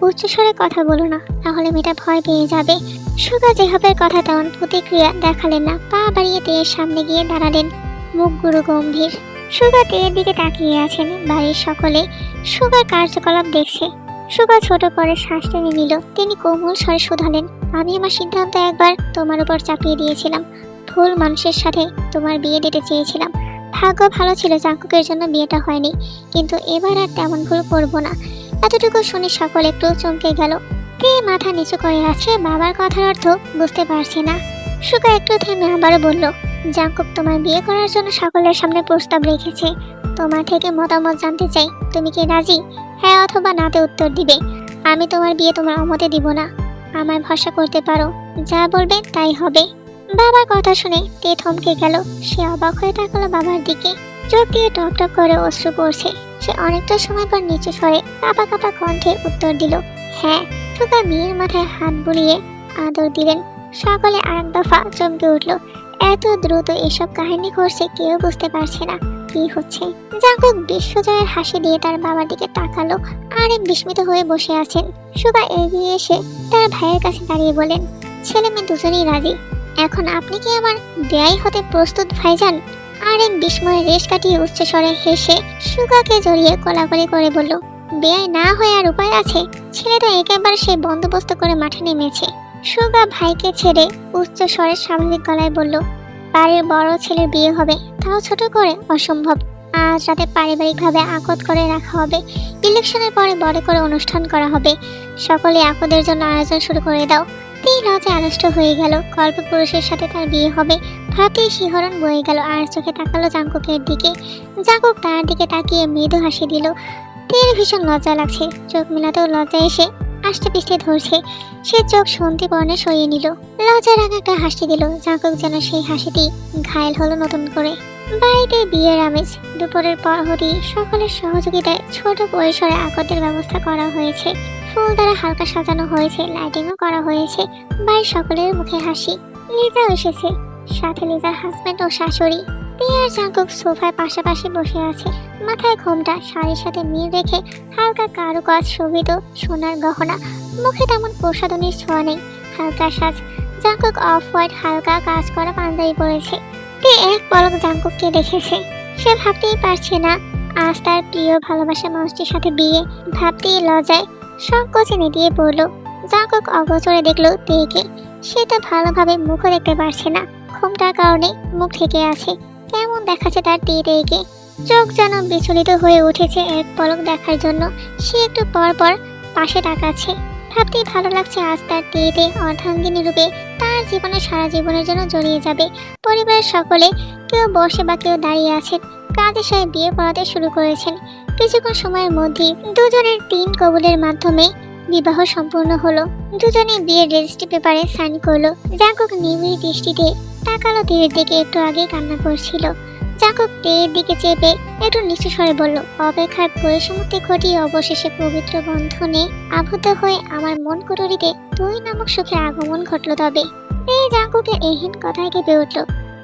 উচ্চস্বরে কথা বলো না, তাহলে মেয়েটা ভয় পেয়ে যাবে। সুগা জিহাবের কথা তেমন প্রতিক্রিয়া দেখালেন না। পা বাড়িয়ে তেয়ের সামনে গিয়ে দাঁড়ালেন, মুখ গুরু গম্ভীর। সুগা তেয়ের দিকে তাকিয়ে আছেন। বাড়ির সকলে সুগার কার্যকলাপ দেখছে। সুগা ছোট করে শ্বাস টেনে নিল। তিনি কোমল স্বরে শুধালেন, আমি আমার সিদ্ধান্ত একবার তোমার উপর চাপিয়ে দিয়েছিলাম। ভুল মানুষের সাথে তোমার বিয়ে দিতে চেয়েছিলাম। ভাগ্য ভালো ছিল জাঙ্কুকের জন্য বিয়েটা হয়নি, কিন্তু এবার আর তেমন ভুল করবো না। এতটুকু শুনে সকলে একটু চমকে গেল। তে মাথা নিচু করে আছে, বাবার কথার অর্থ বুঝতে পারছে না। সুগা একটু থেমে আবারও বলল, জাঙ্কুক তোমার বিয়ে করার জন্য সকলের সামনে প্রস্তাব রেখেছে। তোমার থেকে মতামত জানতে চাই, তুমি কি রাজি? হ্যাঁ অথবা নাতে উত্তর দিবে। আমি তোমার বিয়ে তোমার অমতে দিব না। আমায় ভরসা করতে পারো, যা বলবে তাই হবে। বাবার কথা শুনে তে থমকে গেল। সে অবাক হয়ে তাকালো বাবার দিকে। চোখ দিয়ে টপ টপ করে অশ্রু পড়ছে। সে অনেকটা সময় পর নিচু স্বরে কাঁপা কাঁপা কণ্ঠে উত্তর দিল, হ্যাঁ। সুগা মেয়ের মাথায় হাত বুলিয়ে আদর দিলেন। সকলে আরেক দফা চমকে উঠল। এত দ্রুত এসব কাহিনী ঘটছে, কেউ বুঝতে পারছে না কি হচ্ছে। জাঙ্কুক বিশ্বজয়ের হাসি দিয়ে তার বাবার দিকে তাকালো। আরেক বিস্মিত হয়ে বসে আছেন। সুগা এগিয়ে এসে তার ভাইয়ের কাছে দাঁড়িয়ে বলেন, ছেলে মেয়ে দুজনেই রাজি। এখন আপনি কি আমার বেয়াই হতে প্রস্তুত ভাইজান? আরেক বিস্ময়ের রেশ কাটিয়ে উচ্চস্বরে হেসে সুগাকে জড়িয়ে কোলাকুলি করে বলল, বেয়াই না হয়ে আর উপায় আছে? ছেলে তো একেবারে সেই বন্দোবস্ত করে মাঠে নেমেছে। সুগা ভাইকে ছেড়ে উচ্চস্বরে স্বাভাবিক গলায় বলল, বাড়ির বড় ছেলের বিয়ে হবে, তাও ছোট করে? অসম্ভব। আজ রাতে পারিবারিকভাবে আকদ করে রাখা হবে। ইলেকশনের পরে বড় করে অনুষ্ঠান করা হবে। সকলে আকদের জন্য আয়োজন শুরু করে দাও। তিন লজ্জায় আড়ষ্ট হয়ে গেল। কল্পপুরুষের সাথে তার বিয়ে হবে ভাবতেই শিহরণ বয়ে গেল। আর চোখে তাকালো জাঙ্কুকের দিকে। জাঙ্কুক তার দিকে তাকিয়ে মৃদু হাসি দিল। তের ভীষণ লজ্জা লাগছে। চোখ মেলাতেও লজ্জা এসে আষ্টে পিষ্টে ধরছে। সে চোখ সন্ধিপর্ণে সরিয়ে নিল। লজ্জা রাঙা একটা হাসি দিল। জাঙ্কুক যেন সেই হাসিতেই ঘায়েল হলো নতুন করে। বাড়িতে বিয়ের আমেজ। দুপুরের পর হতেই সকলের সহযোগিতায় ছোট পরিসরে আকর্ষণের ব্যবস্থা করা হয়েছে। ফুল দ্বারা হালকা সাজানো হয়েছে, লাইটিংও করা হয়েছে। বাড়ির সকলের মুখে হাসি। লিজাও এসেছে, সাথে লিজার হাজবেন্ড ও শাশুড়ি। তিয়া আর জাঙ্কুক সোফায় পাশাপাশি বসে আছে। মাথায় ঘোমটা, শাড়ির সাথে মিল রেখে হালকা কারুকাজ শোভিত সোনার গহনা। মুখে তেমন প্রসাধনীর ছোঁয়া নেই, হালকা সাজ। জাঙ্কুক অফ হোয়াইট হালকা কাজ করা পাঞ্জাবি পরেছে। এক পলক জাঙ্কুককে দেখেছে। সে ভাবতেই পারছে না আজ তার প্রিয় ভালোবাসা মানুষটির সাথে বিয়ে। ভাবতেই লজ্জায় সংকোচে নেতিয়ে পড়ল। জাঙ্কুক অগোচরে দেখলো তেকে। সে তো ভালোভাবে মুখও দেখতে পারছে না, ঘুমটার কারণে মুখ ঢেকে আছে। কেমন দেখাচ্ছে তার তেকে। চোখ যেন বিচলিত হয়ে উঠেছে এক পলক দেখার জন্য। সে একটু পর পর পাশে তাকাচ্ছে। ভাবতেই ভালো লাগছে আজ তার তেতে অর্ধাঙ্গিনী রূপে তার জীবনে সারা জীবনের জন্য জড়িয়ে যাবে। পরিবারের সকলে কেউ বসে বা কেউ দাঁড়িয়ে আছেন। কাজী সাহেব বিয়ে পড়াতে শুরু করেছেন। কিছুক্ষণ সময়ের মধ্যেই দুজনের 3 কবুলের মাধ্যমে বিবাহ সম্পূর্ণ হলো। দুজনে বিয়ের রেজিস্ট্রি পেপারে সাইন করলো। জাঙ্কুক নিবিড় দৃষ্টিতে তাকালো তের দিকে। একটু আগে কান্না করছিল। জাঙ্কুক তের দিকে চেপে একটু নিচু স্বরে বলল, অপেক্ষার পরিসমাপ্তি ঘটিয়ে অবশেষে পবিত্র বন্ধনে আবদ্ধ হয়ে আমার মন কুটুরিতে তুই নামক সুখের আগমন ঘটলো। তবে এই জাঙ্কুকের এহেন কথায় কেঁপে উঠল।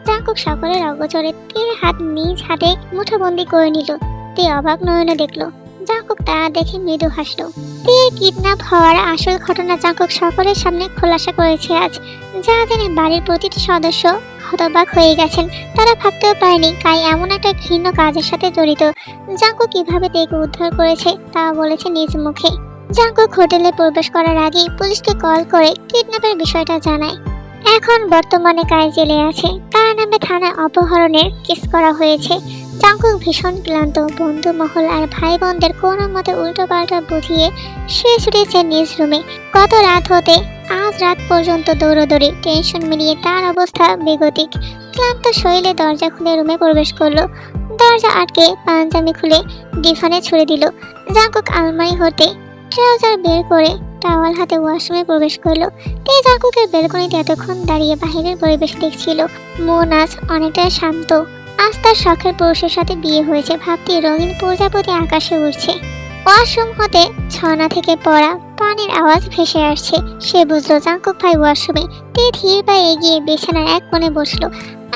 জাঙ্কুক সকলের অগোচরে তের হাত নিজ হাতে মুঠোবন্দি করে নিল। তে অবাক নয়নে দেখলো। জাঙ্কুক তা দেখে মৃদু হাসলো। তের কিডন্যাপ হওয়ার আসল ঘটনা জাঙ্কুক সকলের সামনে খোলাসা করেছে আজ। যা জেনে বাড়ির প্রতিটি সদস্য হতবাক হয়ে গেছেন। তারা ভাবতেও পারেনি কাই এমন একটা ঘৃণ্য কাজের সাথে জড়িত। জাঙ্কুক কিভাবে তেকে উদ্ধার করেছে তা বলেছে নিজ মুখে। জাঙ্কুক হোটেলে প্রবেশ করার আগেই পুলিশকে কল করে কিডন্যাপের বিষয়টা জানায়। এখন বর্তমানে কাই জেলে আছে। তার নামে থানায় অপহরণের কেস করা হয়েছে। জাঙ্কুক ভীষণ ক্লান্ত। বন্ধু মহল আর ভাই বোনদের কোনো মতে উল্টো পাল্টা বুঝিয়ে সে ছুটেছে নিজ রুমে। কত রাত হতে আজ রাত পর্যন্ত দৌড়দৌড়ি, টেনশন মিলিয়ে তার অবস্থা বেগতিক। ক্লান্ত শরীরে দরজা খুলে রুমে প্রবেশ করলো। দরজা আটকে পাঞ্জাবি খুলে ডিফানে ছুড়ে দিল। জাঙ্কুক আলমারি হতে ট্রাউজার বের করে টাওয়াল হাতে ওয়াশরুমে প্রবেশ করলো। তে জাঙ্কুকের বেলকনিতে এতক্ষণ দাঁড়িয়ে বাহিরের পরিবেশ দেখছিল। মন আজ অনেকটা শান্ত। আজ তার শখের পুরুষের সাথে বিয়ে হয়েছে। ভাবতে রঙিন প্রজাপতি আকাশে উড়ছে। ওয়াশরুম হতে ছনা থেকে পড়া পানির আওয়াজ ভেসে আসছে। সে বুঝলো জাঙ্কুক ভাই ওয়াশরুমে। তে ধীর পায়ে এগিয়ে বিছানার এক কোণে বসলো।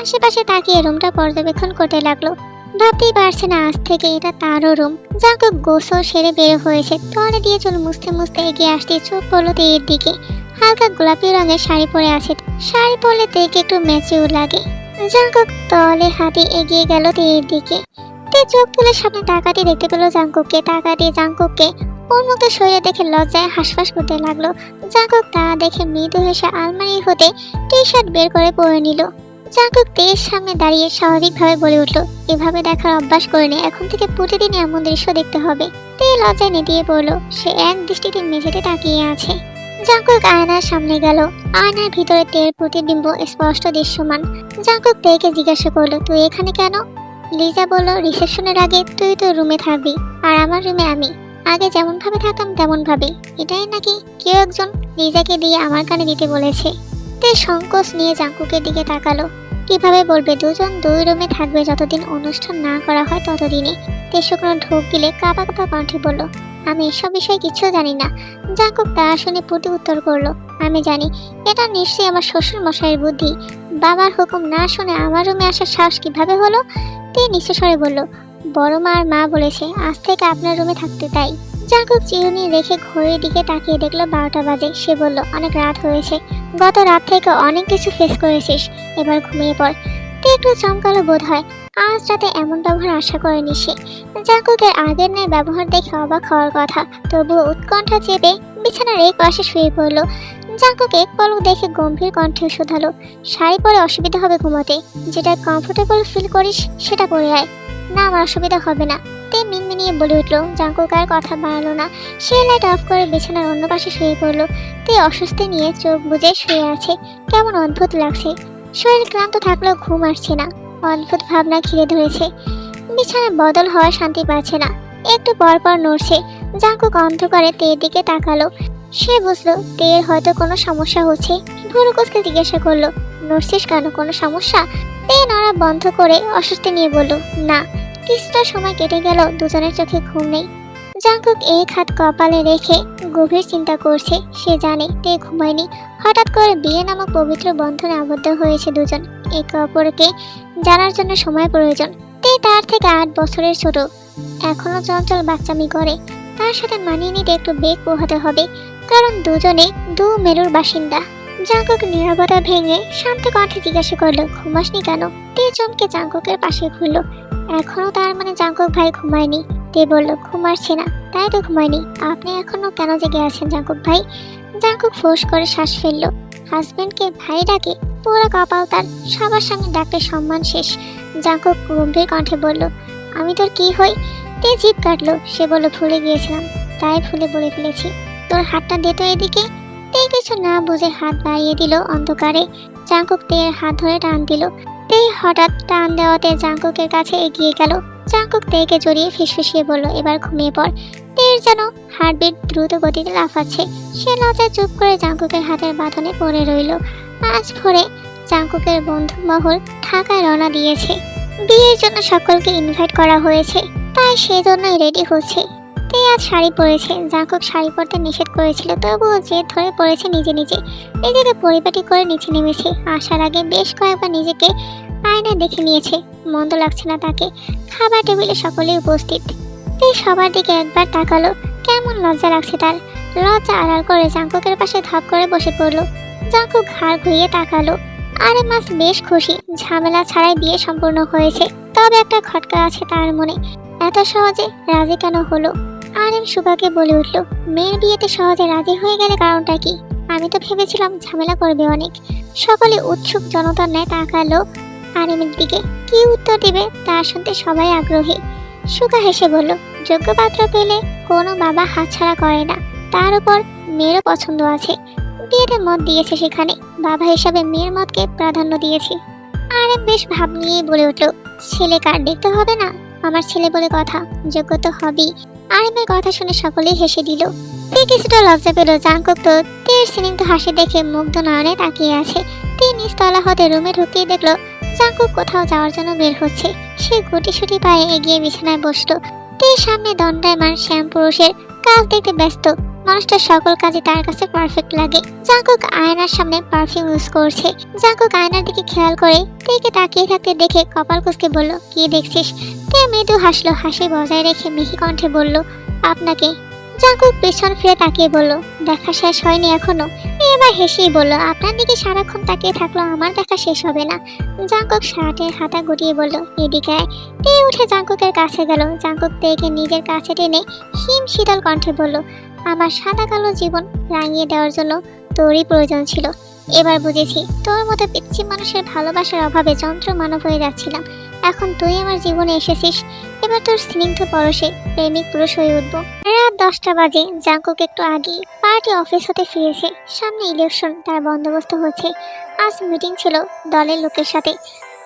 আশেপাশে তাকিয়ে রুমটা পর্যবেক্ষণ করতে লাগলো। ভাবতেই পারছে না আজ থেকে এটা তারও রুম। জাঙ্কুক গোসল সেরে বের হয়েছে। তোয়ালে দিয়ে চুল মুছতে মুছতে এগিয়ে আসতে চোখ পড়লো তেয়ের দিকে। হালকা গোলাপি রঙের শাড়ি পরে আছে। শাড়ি পরলে তেকে একটু ম্যাচিউর লাগে। জাঙ্কুক তোয়ালে হাতে এগিয়ে গেল তেয়ের দিকে। তে চোখ তুলে সামনে তাকাতে দেখতে পেল জাঙ্কুককে। তাকাতে জাঙ্কুককে উন্মুক্ত শরীরে দেখে লজ্জায় হাঁসফাঁস করতে লাগলো। জাঙ্কুক তা দেখে মৃদু হেসে আলমারি হতে টি শার্ট বের করে পরে নিল। জাঙ্কুক তের সামনে দাঁড়িয়ে স্বাভাবিকভাবে বলে উঠল, এভাবে দেখার অভ্যাস করেনি, এখন থেকে প্রতিদিন এমন দৃশ্য দেখতে হবে। তে লজ্জায় নেতিয়ে পড়ল। সে এক দৃষ্টিতে মেঝেতে তাকিয়ে আছে। জাঙ্কুক আয়নার সামনে গেল। আয়নার ভিতরে তের প্রতিবিম্ব স্পষ্ট দৃশ্যমান। জাঙ্কুক তেকে জিজ্ঞাসা করলো, তুই এখানে কেন? লিজা বলল, রিসেপশনের আগে তুই তো রুমে থাকবি আর আমার রুমে আমি। আগে যেমন ভাবে থাকতাম তেমন ভাবে। এটাই নাকি কেউ একজন লিজাকে দিয়ে আমার কানে দিতে বলেছে। তে সংকোচ নিয়ে জাঙ্কুকের দিকে তাকালো। কিভাবে বলবে দুজন দুই রুমে থাকবে যতদিন অনুষ্ঠান না করা হয় ততদিনে। তে শুকনো ঢোক গিলে কাঁপা কাঁপা কণ্ঠে বলল, আমি এসব বিষয়ে কিছু জানি না। জাঙ্কুক তা শুনে প্রতি উত্তর করলো, আমি জানি। এটা নিশ্চয়ই আমার শ্বশুর মশাইয়ের বুদ্ধি। বাবার হুকুম না শুনে আমার রুমে আসার সাহস কিভাবে হলো? তে নিচু স্বরে বলল, বড় মা আর মা বলেছে আজ থেকে আপনার রুমে থাকতে। তাই জাঙ্কুক চিরুনি রেখে ঘড়ির দিকে তাকিয়ে দেখলো 12টা বাজে। সে বলল, অনেক রাত হয়েছে। গত রাত থেকে অনেক কিছু ফেস করেছিস, এবার ঘুমিয়ে পড়। তে একটু চমকালো বোধ হয়। আজ রাতে এমন ব্যবহার আশা করেনি সে। জাঙ্কুকের আগের ন্যায় ব্যবহার দেখে অবাক হওয়ার কথা, তবুও উৎকণ্ঠা চেপে বিছানার এক পাশে শুয়ে পড়ল। জাঙ্কুক এক পলক দেখে গম্ভীর কণ্ঠে শুধালো, শাড়ি পরে অসুবিধা হবে ঘুমোতে? যেটা কমফোর্টেবল ফিল করিস সেটা পরে আয়। না, আমার অসুবিধা হবে না। তে মিনমিনিয়ে বলে উঠল। জাঙ্কুক আর কথা বাড়ালো না। সে লাইট অফ করে বিছানার অন্য পাশে শুয়ে পড়ল। তে অস্বস্তি নিয়ে চোখ বুজে শুয়ে আছে। কেমন অদ্ভুত লাগছে। শরীর ক্লান্ত থাকলেও ঘুম আসছে না। অদ্ভুত ভাবনা ঘিরে ধরেছে। বিছানা বদল হওয়ার শান্তি পাচ্ছে না। একটু পর পর নড়ছে। জাঙ্কুক অন্ধকারে তের দিকে তাকালো। সে বুঝলো তের হয়তো কোনো সমস্যা হচ্ছে। ভুরু কুচকে জিজ্ঞাসা করলো, নড়ছিস কেন, কোনো সমস্যা? তে নড়া বন্ধ করে অস্বস্তি নিয়ে বলল, না। কিছুটা সময় কেটে গেল, দুজনের চোখে ঘুম নেই। জাংকুক এক হাত কপালে রেখে গভীর চিন্তা করছে। সে জানে তে ঘুমায়নি। হঠাৎ করে বিয়ে নামক পবিত্র বন্ধনে আবদ্ধ হয়েছে দুজন। একে অপরকে জানার জন্য সময় প্রয়োজন। তে তার থেকে 8 বছরের ছোট, এখনো চঞ্চল বাচ্চামি করে। তার সাথে মানিয়ে নিতে একটু বেগ পোহাতে হবে, কারণ দুজনে দু মেরুর বাসিন্দা। জাংকুক নীরবতা ভেঙে শান্ত কণ্ঠে জিজ্ঞাসা করলো, ঘুমাসনি কেন? তে চমকে জাংকুকের পাশে ঘুরল। এখনো তার মানে জাংকুক ভাই ঘুমায়নি। তে বলল, ঘুমাচ্ছে না, তাই তো ঘুমায়নি। আপনি এখনো কেন জেগে আছেন জাংকুক ভাই? জাংকুক ফোঁস করে শ্বাস ফেললো। হাজবেন্ডকে ভাই ডাকে? পুরো কপাল তার। সবার সামনে ডাকতে সম্মান শেষ। জাংকুক গম্ভীর কণ্ঠে বলল, আমি তোর কি হই? তে জিভ কাটলো। সে বলল, ভুলে গিয়েছিলাম, তাই ভুলে বলে ফেলেছি। তোর হাতটা দে তো এদিকে। তে কিছু না বুঝে হাত বাড়িয়ে দিল অন্ধকারে। জাংকুক তের হাত ধরে টান দিল। তে হঠাৎ টান দেওয়াতে জাংকুকের কাছে এগিয়ে গেল। জাংকুক তেকে জড়িয়ে ফিসফিসিয়ে বলল, এবার ঘুমিয়ে পড়। তের যেন হার্টবিট দ্রুত গতিতে লাফাচ্ছে। সে লজ্জায় চুপ করে জাংকুকের হাতের বাঁধনে পড়ে রইল। আজ ভোরে জাংকুকের বন্ধু মহল ঢাকায় রওনা দিয়েছে। বিয়ের জন্য সকলকে ইনভাইট করা হয়েছে, তাই সেজন্যই রেডি হচ্ছে। তে আজ শাড়ি পরেছে। জাংকুক শাড়ি পরতে নিষেধ করেছিল, তবুও জেদ ধরে পড়েছে নিজেকে পরিপাটি করে নিচে নেমেছে। আসার আগে বেশ কয়েকবার নিজেকে আয়নায় দেখে নিয়েছে। মন্দ লাগছে না তাকে। খাবার টেবিলে সকলেই উপস্থিত। তে সবার দিকে একবার তাকালো। কেমন লজ্জা লাগছে তার। লজ্জা আড়াল করে জাংকুকের পাশে ধপ করে বসে পড়লো। জাংকুক ঘাড় ঘুরিয়ে তাকালো। আরে মাস বেশ খুশি, ঝামেলা ছাড়াই বিয়ে সম্পূর্ণ হয়েছে। তবে একটা খটকা আছে তার মনে। এত সহজে রাজি কেন হলো? আরেম সুগাকে বলে উঠল, মেয়ের বিয়েতে সহজে রাজি হয়ে গেলে কারণটা কি? আমি তো ভেবেছিলাম ঝামেলা করবে অনেক। সকলে উৎসুক জনতার ন্যায় তাকালো আরেমের দিকে। কি উত্তর দিবে তা শুনতে সবাই আগ্রহী। সুগা হেসে বলল, যোগ্য পাত্র পেলে কোনো বাবা হাতছাড়া করে না। তার উপর মেয়েরও পছন্দ আছে। বিয়েতে মত দিয়েছে, সেখানে বাবা হিসাবে মেয়ের মতকে প্রাধান্য দিয়েছি। আরেম বেশ ভাব নিয়েই বলে উঠল, ছেলে কার দেখতে হবে না? আমার ছেলে বলে কথা, যোগ্য তো হবেই। আরেমের কথা শুনে সকলেই হেসে দিল। তে কিছুটা লজ্জা পেল। জাংকুক তো তের স্নিগ্ধ হাসি দেখে মুগ্ধ নয়নে তাকিয়ে আছে। তে নিচতলা হতে রুমে ঢুকিয়ে দেখলো জাংকুক কোথাও যাওয়ার জন্য বের হচ্ছে। সে গুটি পায়ে এগিয়ে বিছানায় বসলো। তের সামনে দণ্ডায়মান শ্যাম পুরুষের কাজ দেখতে ব্যস্ত। মানুষটার সকল কাজে তার কাছে পারফেক্ট লাগে। জাংকুক আয়নার সামনে পারফিউম ইউজ করছে। জাংকুক আয়নার দিকে খেয়াল করে তেকে তাকিয়ে থাকতে দেখে কপাল কুঁচকে বলল, কি দেখছিস? তে মৃদু হাসলো। হাসি বজায় রেখে মিহি কণ্ঠে বলল, আপনাকে। জাংকুক পেছন ফিরে তাকিয়ে বলল, দেখা শেষ হয়নি এখনো? এবার হেসেই বলল, আপনার দিকে সারাক্ষণ তাকিয়ে থাকলো আমার দেখা শেষ হবে না। জাংকুক শার্টের হাতা গুটিয়ে বলল, এদিকে আয়। তে উঠে জাংকুকের কাছে গেল। জাংকুক তেকে নিজের কাছে টেনে হিম শীতল কণ্ঠে বলল, আমার সাদা কালো জীবন রাঙিয়ে দেওয়ার জন্য তোরই প্রয়োজন ছিল। এবার বুঝেছি, তোর মতো পিচ্ছি মানুষের ভালোবাসার অভাবে যন্ত্র মানব হয়ে যাচ্ছিলাম। এখন তুই আমার জীবনে এসেছিস। এবার তোর স্নিগ্ধ পরশে প্রেমিক পুরুষ হয়ে উঠবো। রাত 10টা বাজে। জাংকুক একটু আগেই পার্টি অফিস হতে ফিরেছে। সামনে ইলেকশন, তার বন্দোবস্ত হচ্ছে। আজ মিটিং ছিল দলের লোকের সাথে।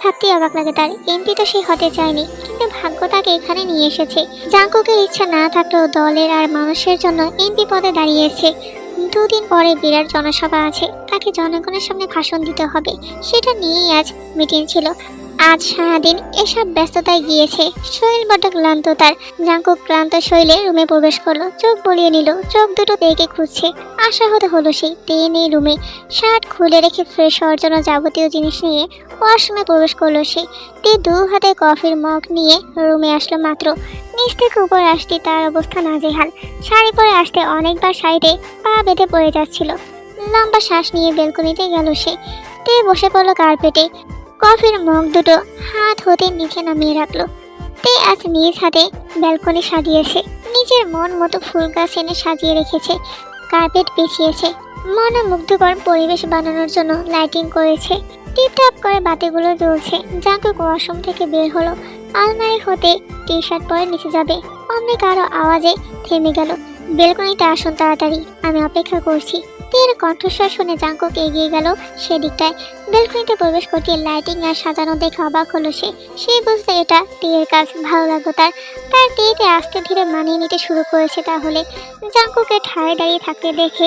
ভাবতে অবাক লাগে তার, এমপি তো সে হতে চায়নি, কিন্তু ভাগ্য তাকে এখানে নিয়ে এসেছে। জাংকুকের ইচ্ছা না থাকলেও দলের আর মানুষের জন্য এমপি পদে দাঁড়িয়েছে। 2 দিন পরে বিরাট জনসভা আছে, তাকে জনগণের সামনে ভাষণ দিতে হবে। সেটা নিয়েই আজ মিটিং ছিল। আজ সারাদিন এসব ব্যস্ততায় গিয়েছে। শরীর বড্ড ক্লান্ত তার। জাংকুক ক্লান্ত শরীরে রুমে প্রবেশ করলো। চোখ বলিয়ে নিল। চোখ দুটো তেকে খুঁজছে। আশাহত হলো সেই। তে নেই রুমে। শার্ট খুলে রেখে ফ্রেশ হওয়ার জন্য যাবতীয় জিনিস নিয়ে ওয়াশরুমে প্রবেশ করলো সে। তে 2 হাতে কফির মগ নিয়ে রুমে আসলো মাত্র। নিচ থেকে উপর আসতে তার অবস্থা নাজেহাল। শাড়ি পরে আসতে অনেকবার শাড়িতে পা বেঁধে পড়ে যাচ্ছিল। লম্বা শ্বাস নিয়ে বেলকনিতে গেল সে। তে বসে পড়লো কার্পেটে। কফির মগ দুটো হাত হতে নিচে নামিয়ে রাখলো। তে আজ নিজ হাতে ব্যালকনি সাজিয়েছে। নিজের মন মতো ফুল গাছ এনে সাজিয়ে রেখেছে। কার্পেট বিছিয়েছে। মনোমুগ্ধকর পরিবেশ বানানোর জন্য লাইটিং করেছে। টিপটাপ করে বাতিগুলো জ্বলছে। জাংকুক ওয়াশরুম থেকে বের হলো। আলমারি হতে টি শার্ট পরে নিচে যাবে, অমনি কারো আওয়াজে থেমে গেল। বেলকনিতে আসুন তাড়াতাড়ি, আমি অপেক্ষা করছি। তের কণ্ঠস্বর শুনে জাঙ্কুক এগিয়ে গেল সেদিকটায়। বেলকনিতে প্রবেশ করতে লাইটিং আর সাজানো দেখে অবাক হলো সে বুঝলো এটা তের কাজ। ভালো লাগলো তার তেতে আস্তে ধীরে মানিয়ে নিতে শুরু করেছে। তাহলে জাঙ্কুকে ঠায় দাঁড়িয়ে থাকতে দেখে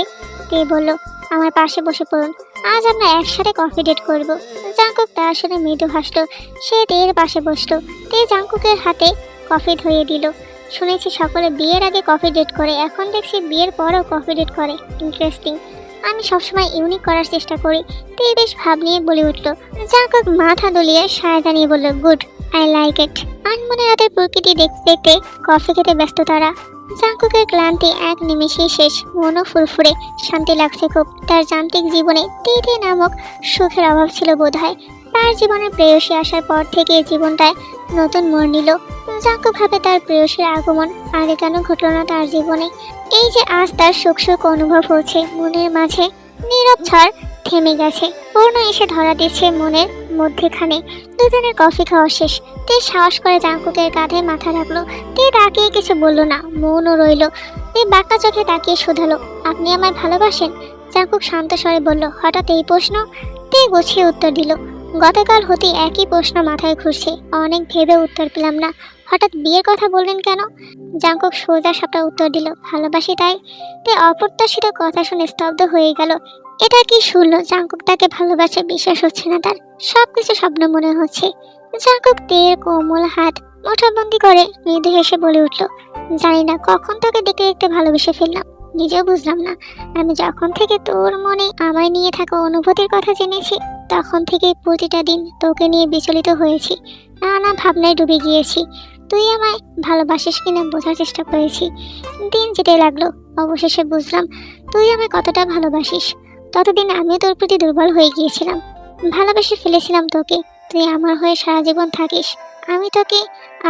তে বলল, আমার পাশে বসে পড়ুন, আজ আমরা একসাথে কফি ডেট করবো। জাঙ্কুক তার শুনে মৃদু হাসলো। সে তের পাশে বসলো। তে জাঙ্কুকের হাতে কফি ধরিয়ে দিল। শুনেছি সকলে বিয়ের আগে কফি ডেট করে, এখন দেখছি বিয়ের পরও কফি ডেট করে। ইন্টারেস্টিং। আমি সবসময় ইউনিক করার চেষ্টা করি। তে বেশ ভাব নিয়ে বলে উঠল। জাঙ্কুক মাথা দুলিয়ে সায় জানিয়ে বলল, গুড, আই লাইক ইট। আনমনে রাতের প্রকৃতি দেখতে দেখতে কফি খেতে ব্যস্ত তারা। জাঙ্কুকের ক্লান্তি এক নিমেষেই শেষ। মনও ফুরফুরে, শান্তি লাগছে খুব। তার যান্ত্রিক জীবনে তে নামক সুখের অভাব ছিল বোধহয়। তার জীবনে প্রেয়সী আসার পর থেকে জীবনটায় নতুন মোড় নিল। জাঙ্কুক ভাবে তার প্রেয়সীর আগমন আগে কেন ঘটল না তার জীবনে। এই যে আজ তার সুখ সুখ অনুভব হচ্ছে মনের মাঝে, নীরব ঝড় থেমে গেছে, পূর্ণ এসে ধরা দিচ্ছে মনের মধ্যেখানে। দুজনের কফি খাওয়া শেষ। তে সাহস করে জাঙ্কুকের কাঁধে মাথা রাখলো। তে তাকিয়ে কিছু বলল না, মৌনও রইল। তে বাঁকা চোখে তাকিয়ে শুধালো, আপনি আমায় ভালোবাসেন? জাঙ্কুক শান্ত স্বরে বলল, হঠাৎ এই প্রশ্ন? তে গুছিয়ে উত্তর দিল, গতকাল হতে একই প্রশ্ন মাথায় ঘুরছে, অনেক ভেবে উত্তর পেলাম না। হঠাৎ বিয়ের কথা বললেন কেন? জাঙ্কুক সোজা সাপটা উত্তর দিল, ভালোবাসি তাই। তে অপ্রত্যাশিত কথা শুনে স্তব্ধ হয়ে গেল। এটা কি শুনলো? জাঙ্কুক তাকে ভালোবাসে, বিশ্বাস হচ্ছে না তার। সবকিছু স্বপ্ন মনে হচ্ছে। জাঙ্কুক তের কোমল হাত মুঠোবন্দি করে মৃদু হেসে বলে উঠল, জানি না কখন তোকে দেখতে দেখতে ভালোবেসে ফেললাম, নিজেও বুঝলাম না। আমি যখন থেকে তোর মনে আমায় নিয়ে থাকা অনুভূতির কথা জেনেছি, তখন থেকে প্রতিটা দিন তোকে নিয়ে বিচলিত হয়েছি। নানা ভাবনায় ডুবে গিয়েছি। তুই আমায় ভালোবাসিস কিনা বোঝার চেষ্টা করেছি। দিন যেতে লাগলো, অবশেষে বুঝলাম তুই আমায় কতটা ভালোবাসিস। ততদিন আমিও তোর প্রতি দুর্বল হয়ে গিয়েছিলাম, ভালোবেসে ফেলেছিলাম তোকে। তুই আমার হয়ে সারা জীবন থাকিস, আমি তোকে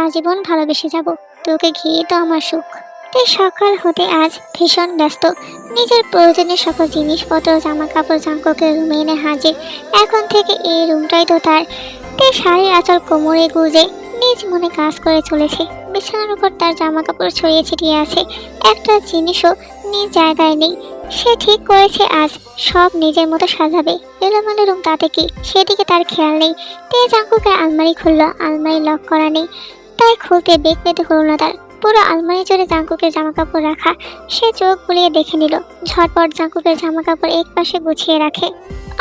আজীবন ভালোবেসে যাব। তোকে ঘিরে তো আমার সুখ। তাই সকাল হতে আজ ভীষণ ব্যস্ত। নিজের প্রয়োজনীয় সকল জিনিসপত্র জামা কাপড় জাঙ্কুকের রুমে এনে হাজির। এখন থেকে এই রুমটাই তো তার। তাই শাড়ির আঁচল কোমরে গুজে নিজ মনে কাজ করে চলেছে। বিছানার উপর তার জামা কাপড় ছড়িয়ে ছিটিয়ে আছে, একটা জিনিসও নিজ জায়গায় নেই। সে ঠিক করেছে আজ সব নিজের মতো সাজাবে। এলোমেলো রুম তাতে কি, সেদিকে তার খেয়াল নেই। তে জাঙ্কুকের আলমারি খুলল, আলমারি লক করা নেই, তাই খুলতে বেগ পেতে হলো না তার। পুরো আলমারি জুড়ে জাঙ্কুকের জামা কাপড় রাখা। সে চোখ বুলিয়ে দেখে নিল। ঝটপট জাঙ্কুকের জামা কাপড় এক পাশে গুছিয়ে রাখে,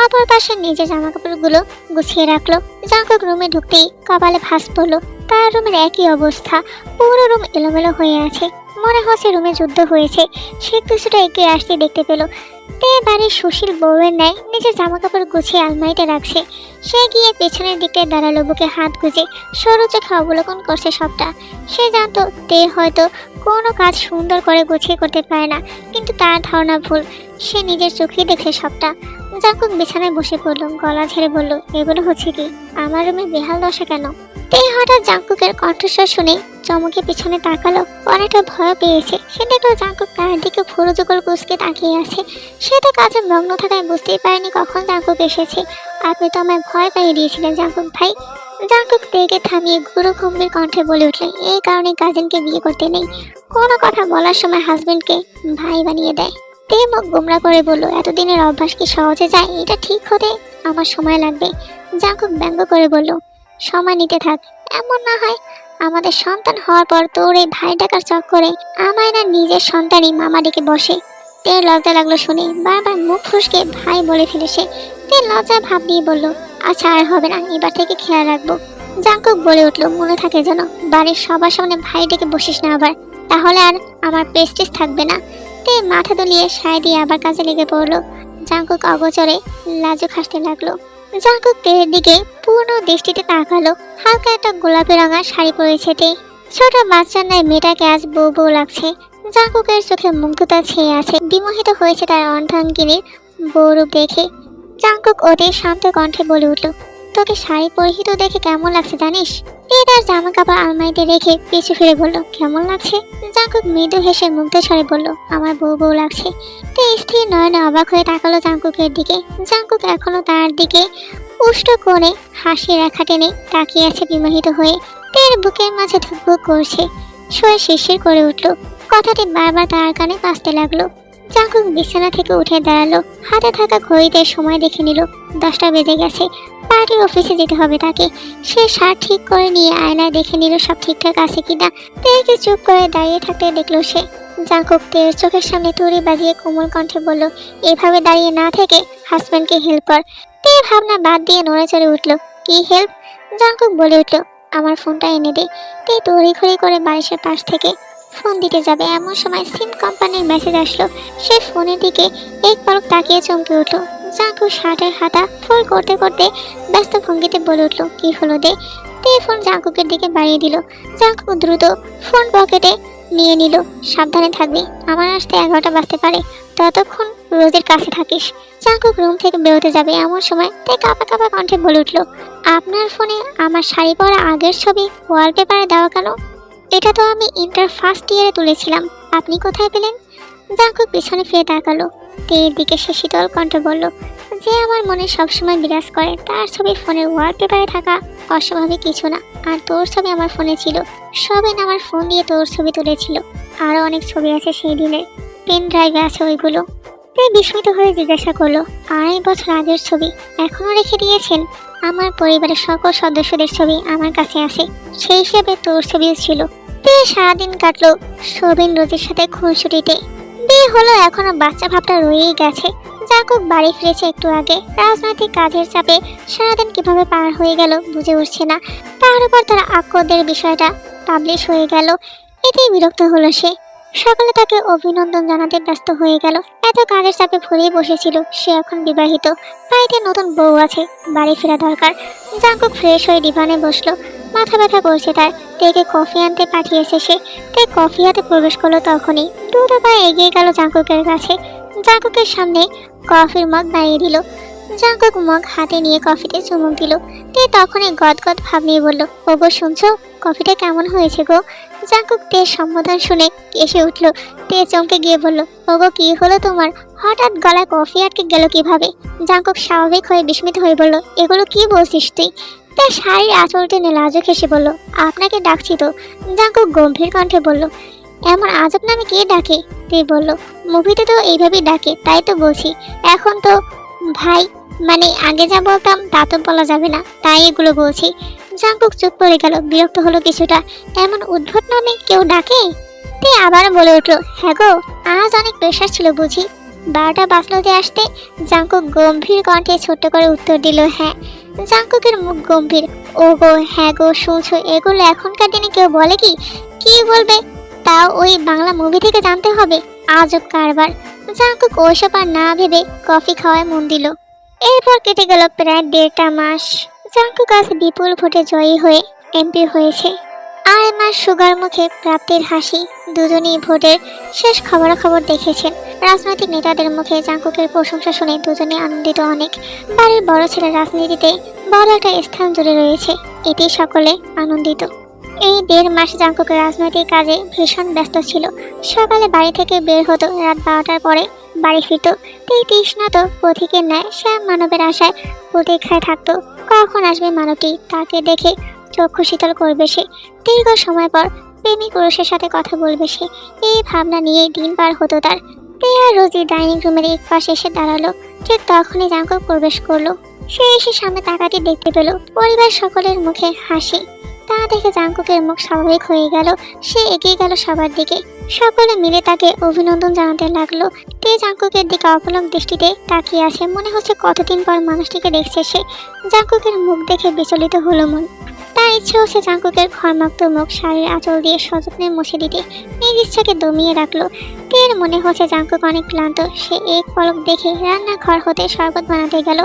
অপর পাশে নিজের জামা কাপড়গুলো গুছিয়ে রাখলো। জাঙ্কুক রুমে ঢুকতেই কপালে ভাঁজ পড়লো। তার রুমের একই অবস্থা, পুরো রুম এলোমেলো হয়ে আছে। মনে হচ্ছে রুমে যুদ্ধ হয়েছে। সে কিছুটা এগিয়ে আসতে দেখতে পেল তে বাড়ির সুশীল বউয়ের ন্যায় নিজের জামা কাপড় গুছিয়ে আলমারিতে রাখছে। সে গিয়ে পেছনের দিকে দাঁড়ালো, বুকে হাত গুজে সরু চোখে অবলোকন করছে সবটা। সে জানতো তে হয়তো কোনো কাজ সুন্দর করে গুছিয়ে করতে পারে না, কিন্তু তার ধারণা ভুল। সে নিজের চোখেই দেখে সবটা। জাঙ্কুক বিছানায় বসে পড়ল, গলা ঝেড়ে বলল, এগুলো হচ্ছে কি? আমার রুমে বেহাল দশা কেন? তে হঠাৎ জাঙ্কুকের কণ্ঠস্বর শুনে চমকে পিছনে তাকালো। অনেকটা ভয় পেয়েছে। সে দেখলো জাঙ্কুক তার দিকে ভুরু যুগল কুঁচকে তাকিয়ে আছে। সে তো কাজে মগ্ন থাকায় বুঝতেই পারেনি কখন জাঙ্কুক এসেছে। আপনি তো আমায় ভয় পাইয়ে দিয়েছিলেন জাঙ্কুক ভাই। জাঙ্কুক তেকে থামিয়ে গুরু গম্ভীর কণ্ঠে বলে উঠলেন, এই কারণে কাজিনকে বিয়ে করতে নেই। কোনো কথা বলার সময় হাজবেন্ডকে ভাই বানিয়ে দেয়। তে মুখ গোমরা করে বলল, এতদিনের অভ্যাস কি সহজে যায়? এটা ঠিক হতে আমার সময় লাগবে। জাঙ্কুক ব্যঙ্গ করে বলল, সময় নিতে থাক। এমন না হয় আমাদের সন্তান হওয়ার পর তোর এই ভাই ডাকার চক্করে আমায় না নিজের সন্তানই মামা ডেকে বসে। তে লজ্জা লাগলো শুনে, বারবার মুখ ফুসকে ভাই বলে ফেলে সে। তে লজ্জা ভাব নিয়ে বলল, আচ্ছা আর হবে না, এবার থেকে খেয়াল রাখবো। জাঙ্কুক বলে উঠলো, মনে থাকে যেন বাড়ির সবার সামনে ভাই ডেকে বসিস না আবার, তাহলে আর আমার প্রেস্টিজ থাকবে না। তে মাথা দুলিয়ে সায় দিয়ে আবার কাজে লেগে পড়লো। জাঙ্কুক অগোচরে লাজুক হাসতে লাগলো। জাঙ্কুক তের দিকে পূর্ণ দৃষ্টিতে তাকালো। হালকা একটা গোলাপি রঙা শাড়ি পরেছে তে। ছোট বাচ্চার ন্যায় মেয়েটাকে আজ বউ বউ লাগছে। জাঙ্কুকের চোখে মুগ্ধতা ছেয়ে আছে। বিমোহিত হয়েছে তার অর্ধাঙ্গিনীর বউরূপ দেখে। জাঙ্কুক ওদের শান্ত কণ্ঠে বলে উঠল, তোকে শাড়ি পরিহিত দেখে কেমন লাগছে জানিস? তে তার জামা কাপড় আলমারিতে রেখে পিছু ফিরে বলল, কেমন লাগছে? জাঙ্কুক মৃদু হেসে মুগ্ধ স্বরে বলল, আমার বউ বউ লাগছে। তে স্থির নয়নে অবাক হয়ে তাকালো জাঙ্কুকের দিকে। জাঙ্কুক এখনো তার দিকে উষ্ট করে হাসি রেখা টেনে তাকিয়ে আছে বিমোহিত হয়ে। তের বুকের মাঝে ধুকপুক করছে। শোয়ে শিরশির করে উঠল। কথাটি বারবার তার কানে বাজতে লাগলো। জাঙ্কুক বিছানা থেকে উঠে দাঁড়ালো, হাতে থাকা ঘড়িতে সময় দেখে নিল 10টা বেজে গেছে। পার্টির অফিসে যেতে হবে তাকে। সে শার্ট ঠিক করে নিয়ে আয়নায় দেখে নিল সব ঠিকঠাক আছে কিনা। তেকে চুপ করে দাঁড়িয়ে থাকতে দেখলো সে। জাঙ্কুক তের চোখের সামনে তুড়ি বাজিয়ে কোমল কণ্ঠে বলল, এভাবে দাঁড়িয়ে না থেকে হাজব্যান্ডকে হেল্প কর। তে ভাবনা বাদ দিয়ে নড়ে চড়ে উঠলো। কি হেল্প? জাঙ্কুক বলে উঠলো, আমার ফোনটা এনে দে। তে তড়িঘড়ি করে বালিশের পাশ থেকে ফোন দিতে যাবে এমন সময় সিম কোম্পানির মেসেজ আসলো। সে ফোনের দিকে এক পলক তাকিয়ে চমকে উঠলো। জাঙ্কুক শার্টের হাতা ফোল্ড করতে করতে ব্যস্ত ভঙ্গিতে বলে উঠলো, কি হলো দে? তে ফোন জাঙ্কুকের দিকে বাড়িয়ে দিল। জাঙ্কুক দ্রুত ফোন পকেটে নিয়ে নিল। সাবধানে থাকবি, আমার আসতে 11টা বাজতে পারে, ততক্ষণ রোজের কাছে থাকিস। জাঙ্কুক রুম থেকে বেরোতে যাবে এমন সময় তে কাঁপা কাঁপা কণ্ঠে বলে উঠলো, আপনার ফোনে আমার শাড়ি পরা আগের ছবি ওয়ালপেপারে দেওয়া কেন? এটা তো আমি ইন্টার ফার্স্ট ইয়ারে তুলেছিলাম, আপনি কোথায় পেলেন? জাঙ্কুক পিছনে ফিরে তাকালো। তের দিকে সে শীতল কণ্ঠে বলল, যে আমার মনে সবসময় বিরাজ করে তার ছবি ফোনের ওয়ালপেপারে থাকা অস্বাভাবিক কিছু না। আর তোর ছবি আমার ফোনে ছিল, সবেন আমার ফোন দিয়ে তোর ছবি তুলেছিল। আরও অনেক ছবি আছে সেই দিনের, পেন ড্রাইভে আছে ওইগুলো। তে বিস্মিত হয়ে জিজ্ঞাসা করলো, 2.5 বছর আগের ছবি এখনো রেখে দিয়েছেন? আমার পরিবারের সকল সদস্যদের ছবি আমার কাছে আছে, সেই হিসেবে তোর ছবিও ছিল। তে সারাদিন কাটলো সবিন রোজের সাথে খুনসুটিতে। বিয়ে হলো, এখনো বাচ্চা ভাবটা রয়েই গেছে। জাঙ্কুক বাড়ি ফিরেছে একটু আগে। রাজনৈতিক কাজের চাপে সারাদিন কিভাবে পার হয়ে গেল বুঝে উঠছে না। তার উপর তার আকদের বিষয়টা পাবলিশ হয়ে গেল, এতেই বিরক্ত হলো সে। সকালে তাকে অভিনন্দন জানাতে ব্যস্ত হয়ে গেল। এত কাজের চাপে ভরে বসেছিল। সে এখন বিবাহিত, বাড়িতে নতুন বউ আছে, বাড়ি ফেরা দরকার। জাঙ্কুক ফ্রেশ হয়ে ডিভানে বসলো। মাথা ব্যথা করছে তার। তেকে কফি আনতে পাঠিয়েছে সে। তে কফি হাতে প্রবেশ করলো তখনই দ্রুত পায়ে এগিয়ে গেল জাঙ্কুকের কাছে। জাঙ্কুকের সামনে কফির মগ দাঁড়িয়ে দিল। জাঙ্কুক মগ হাতে নিয়ে কফিতে চুমুক দিল। তে তখনই গদগদ ভাব নিয়ে বলল, ওগো শুনছো, কফিটা কেমন হয়েছে গো? জাঙ্কুক তের সম্বোধন শুনে কেসে উঠল। তে চমকে গিয়ে বলল, ওগো কি হলো তোমার? হঠাৎ গলায় কফি আটকে গেল কিভাবে? জাঙ্কুক স্বাভাবিক হয়ে বিস্মিত হয়ে বলল, এগুলো কি বলছিস তুই? তার শাড়ির আঁচল টেনে লাজুক হেসে বলল, আপনাকে ডাকছি তো। জাঙ্কুক গম্ভীর কণ্ঠে বলল, এমন আজব নামে কে ডাকে? তুই বলল, মুভিতে তো এইভাবেই ডাকে, তাই তো বলছি। এখন তো ভাই, মানে আগে যা বলতাম তা তো বলা যাবে না, তাই এগুলো বলছি। জাঙ্কুক চুপ করে গেল, বিরক্ত হলো কিছুটা। এমন উদ্ভট নামে কেউ ডাকে? তে আবার বলে উঠলো, হ্যাঁ গো, আজ অনেক প্রেশার ছিল বুঝি। 12টা বাজলো যে আসতে। জাঙ্কুক গম্ভীর কণ্ঠে ছোট্ট করে উত্তর দিল, হ্যাঁ। জাঙ্কুকের মুখ গম্ভীর। ও গো, হ্যাঁ গো শুনছো, এগুলো এখনকার দিনে কেউ বলে কি? কি বলবে তাও ওই বাংলা মুভি থেকে জানতে হবে? আজব কারবার। জাঙ্কুক ওইসব আর না ভেবে কফি খাওয়ায় মন দিল। এরপর কেটে গেল প্রায় 1.5টা মাস। জাঙ্কুক আজ বিপুল ভোটে জয়ী হয়ে এমপি হয়েছে। আর মাস সুগার মুখে প্রাপ্তির হাসি। দুজনেই ভোটের শেষ খবরাখবর দেখেছেন। রাজনৈতিক নেতাদের মুখে জাঙ্কুকের প্রশংসা শুনে দুজনে আনন্দিত অনেক। বাড়ির বড় ছেলে রাজনীতিতে বড় একটা স্থান জুড়ে রয়েছে, এটি সকলে আনন্দিত। এই 1.5 মাস জাঙ্কুকের রাজনৈতিক কাজে ভীষণ ব্যস্ত ছিল। সকালে বাড়ি থেকে বের হতো, রাত 12টার পরে বাড়ি ফিরত। এই তৃষ্ণাত পথিকের ন্যায় শ্যাম মানবের আশায় প্রতীক্ষায় থাকতো, কখন আসবে মানবটি, তাকে দেখে চক্ষু শীতল করবে সে। দীর্ঘ সময় পর প্রেমিক পুরুষের সাথে কথা বলবে সে, এই ভাবনা নিয়েই দিন পার হতো তার। প্রিয়া রোজি ডাইনিং রুমের এক পাশে এসে দাঁড়ালো। ঠিক তখনই জাঙ্কুক প্রবেশ করলো। সে এসে সামনে তাকাতে দেখতে পেল পরিবার সকলের মুখে হাসি। তা দেখে জাঙ্কুকের মুখ স্বাভাবিক হয়ে গেল। সে এগিয়ে গেল সবার দিকে। সকলে মিলে তাকে অভিনন্দন জানাতে লাগলো। তে জাঙ্কুকের দিকে অপলক দৃষ্টিতে তাকিয়ে আছে, মনে হচ্ছে কতদিন পর মানুষটিকে দেখছে সে। জাঙ্কুকের মুখ দেখে বিচলিত হলো মন। তার ইচ্ছে হচ্ছে জাঙ্কুকের ঘরমাক্ত মুখ শাড়ির আঁচল দিয়ে সযত্নে মুছে দিতে। নিজ ইচ্ছাকে দমিয়ে রাখলো। তের মনে হচ্ছে জাঙ্কুক অনেক ক্লান্ত। সে এক পলক দেখে রান্নাঘর হতে শরবত বানাতে গেল।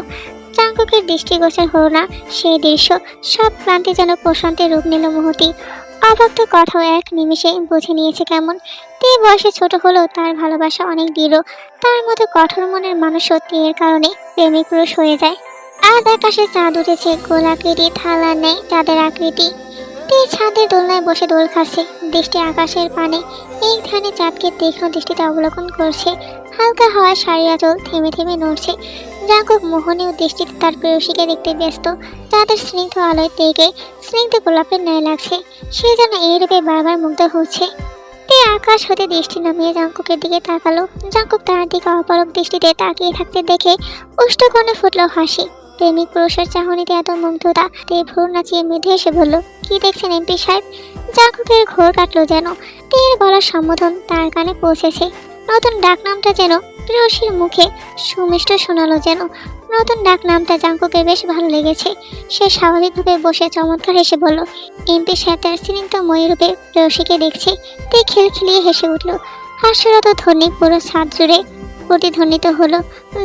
জাঙ্কুকের দৃষ্টিগোচর হলো না সেই দৃশ্য। সব ক্লান্তি যেন প্রশান্তের রূপ নিল মুহূর্তে। অভক্ত কথাও এক নিমিষে বুঝে নিয়েছে কেমন। তে বয়সে ছোট হলেও তার ভালোবাসা অনেক দৃঢ়। তার মতো কঠোর মনের মানুষও তের কারণে প্রেমিক পুরুষ হয়ে যায়। আজ আকাশে চাঁদ উঠেছে, গোলাকৃতি থালা নেই চাঁদের আকৃতি। তে ছাদের দোলনায় বসে দোল খাচ্ছে, দৃষ্টি আকাশের পানে। এই ধ্যানে চাঁদকে তীক্ষ্ণ দৃষ্টিতে অবলোকন করছে। হালকা হাওয়ায় শাড়ি আঁচল থেমে থেমে নড়ছে। জাঙ্কুক মোহনীয় দৃষ্টিতে তার প্রেয়সীকে দেখতে ব্যস্ত। চাঁদের স্নিগ্ধ আলোয় তেকে স্নিগ্ধ গোলাপের ন্যায় লাগছে। সে যেন এই রূপে বারবার মুগ্ধ হচ্ছে। তে আকাশ হতে দৃষ্টি নামিয়ে জাঙ্কুকের দিকে তাকালো। জাঙ্কুক তার দিকে অপলক দৃষ্টিতে তাকিয়ে থাকতে দেখে উষ্ঠকণ্ঠে ফুটল হাসি। প্রেমিক পুরুষের চাহনিতে এত মুগ্ধতা তে ভ্রু নাচিয়ে মেধে এসে বলল, কি দেখছেন এমপি সাহেব? জাঙ্কুকের ঘোর কাটলো যেন। তের বলার সম্বোধন তার কানে পৌঁছেছে। নতুন ডাকনামটা যেন প্রেয়সীর মুখে সুমিষ্ট শোনালো যেন। নতুন ডাকনামটা জাঙ্কুকের বেশ ভালো লেগেছে। সে স্বাভাবিকভাবে বসে চমৎকার হেসে বলল, এমপি সাহেব তার স্নিগ্ধময়ী রূপে প্রেয়সীকে দেখছে। তে খিলখিলিয়ে হেসে উঠল। হাস্যরত ধ্বনি পুরো ছাদ জুড়ে প্রতিধ্বনিত হলো।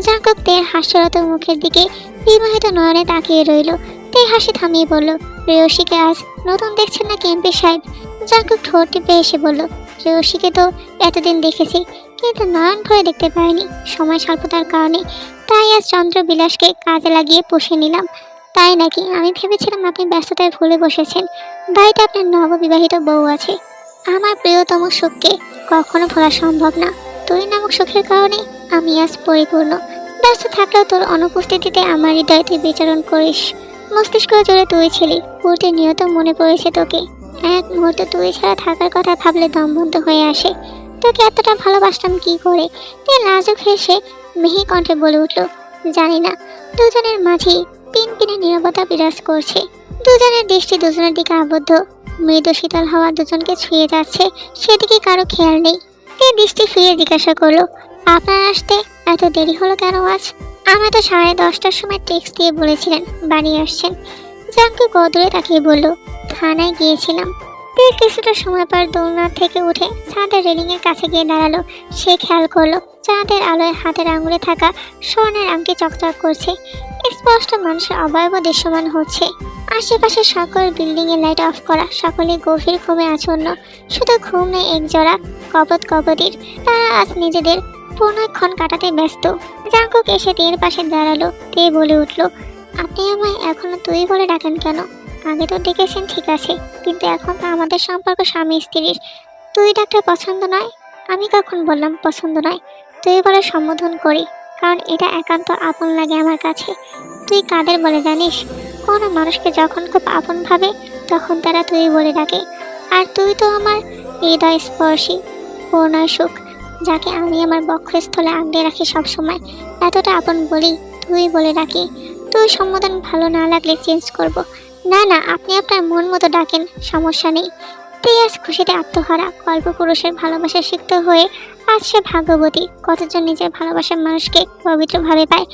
জাঙ্কুক তের হাস্যরত মুখের দিকে বিমোহিত নয়নে তাকিয়ে রইল। তে হাসি থামিয়ে বলল, প্রেয়সীকে আজ নতুন দেখছেন নাকি এমপি সাহেব? জাঙ্কুক ঠোঁট টিপে এসে বলল, প্রেয়সীকে তো এতদিন দেখেছি, কিন্তু নয়ন ভরে দেখতে পাইনি সময় স্বল্পতার কারণে। তাই আজ চন্দ্রবিলাসকে কাজে লাগিয়ে পুষে নিলাম। তাই নাকি? আমি ভেবেছিলাম আপনি ব্যস্ততায় ভুলে বসেছেন। বাড়িতে আপনার নববিবাহিত বউ আছে। আমার প্রিয়তম সুখকে কখনো ভোলা সম্ভব না। তুই নামক সুখের কারণে আমি আজ পরিপূর্ণ। ব্যস্ত থাকলেও তোর অনুপস্থিতিতে আমার হৃদয়ে তুই বিচরণ করিস। মস্তিষ্ক জুড়ে তুই ছিলি, প্রতিনিয়ত মনে পড়েছে তোকে। এক মুহূর্তে তুই ছাড়া থাকার কথা ভাবলে দম বন্ধ হয়ে আসে। তোকে এতটা ভালোবাসতাম কি করে? তে লাজুক হেসে মিহি কণ্ঠে বলে উঠল, জানি না। দুজনের মাঝে পিনপিনে নীরবতা বিরাজ করছে। দুজনের দৃষ্টি দুজনের দিকে আবদ্ধ। মৃদু শীতল হাওয়া দুজনকে ছুঁয়ে যাচ্ছে, সেদিকে কারো খেয়াল নেই। তে দৃষ্টি ফিরে জিজ্ঞাসা করলো, আপনার আসতে এত দেরি হলো কেন আজ? আমরা তো 10:30টার সময় টেক্সট দিয়ে বলেছিলেন বাড়ি আসছেন। জাঙ্কুক কদরে তাকিয়ে বলল, থানায় গিয়েছিলাম। তে কিছুটা সময় পর দোলনা থেকে উঠে ছাদের রেলিং এর কাছে গিয়ে দাঁড়ালো। সে খেয়াল করলো চাঁদের আলোয় হাতের আঙুলে থাকা স্বর্ণের আংটি চকচক করছে। স্পষ্ট মানুষের অবয়ব দৃশ্যমান হচ্ছে। আশেপাশে সকল বিল্ডিং এর লাইট অফ করা, সকলে গভীর ঘুমে আচ্ছন্ন। শুধু ঘুম নেই একজোড়া কপোতির। তারা আজ নিজেদের পুনর্ক্ষণ কাটাতে ব্যস্ত। জাঙ্কুক এসে তের পাশে দাঁড়ালো। তে বলে উঠল, আপনি আমায় এখনো তুই বলে ডাকেন কেন? আগে তো ডেকেছেন ঠিক আছে, কিন্তু এখন তো আমাদের সম্পর্ক স্বামী স্ত্রীর। তুই ডাকটা পছন্দ নয়? আমি কখন বললাম পছন্দ নয়? তুই বলে সম্বোধন করি, কারণ এটা একান্ত আপন লাগে আমার কাছে। তুই কাদের বলে জানিস? কোনো মানুষকে যখন খুব আপন ভাবে তখন তারা তুই বলে ডাকে। আর তুই তো আমার হৃদয় স্পর্শী পূর্ণয় সুখ, যাকে আমি আমার বক্ষস্থলে আগলে রাখি সবসময়। এতটা আপন বলি তুই বলে ডাকি। তুই সম্বোধন ভালো না লাগলে চেঞ্জ করব। না না, আপনি আপনার মন মতো ডাকেন, সমস্যা নেই। তুই আজ খুশিতে আত্মহারা, কল্পপুরুষের ভালোবাসা সিক্ত হয়ে আজ সে ভাগ্যবতী। কতজন নিজের ভালোবাসার মানুষকে পবিত্রভাবে পায়।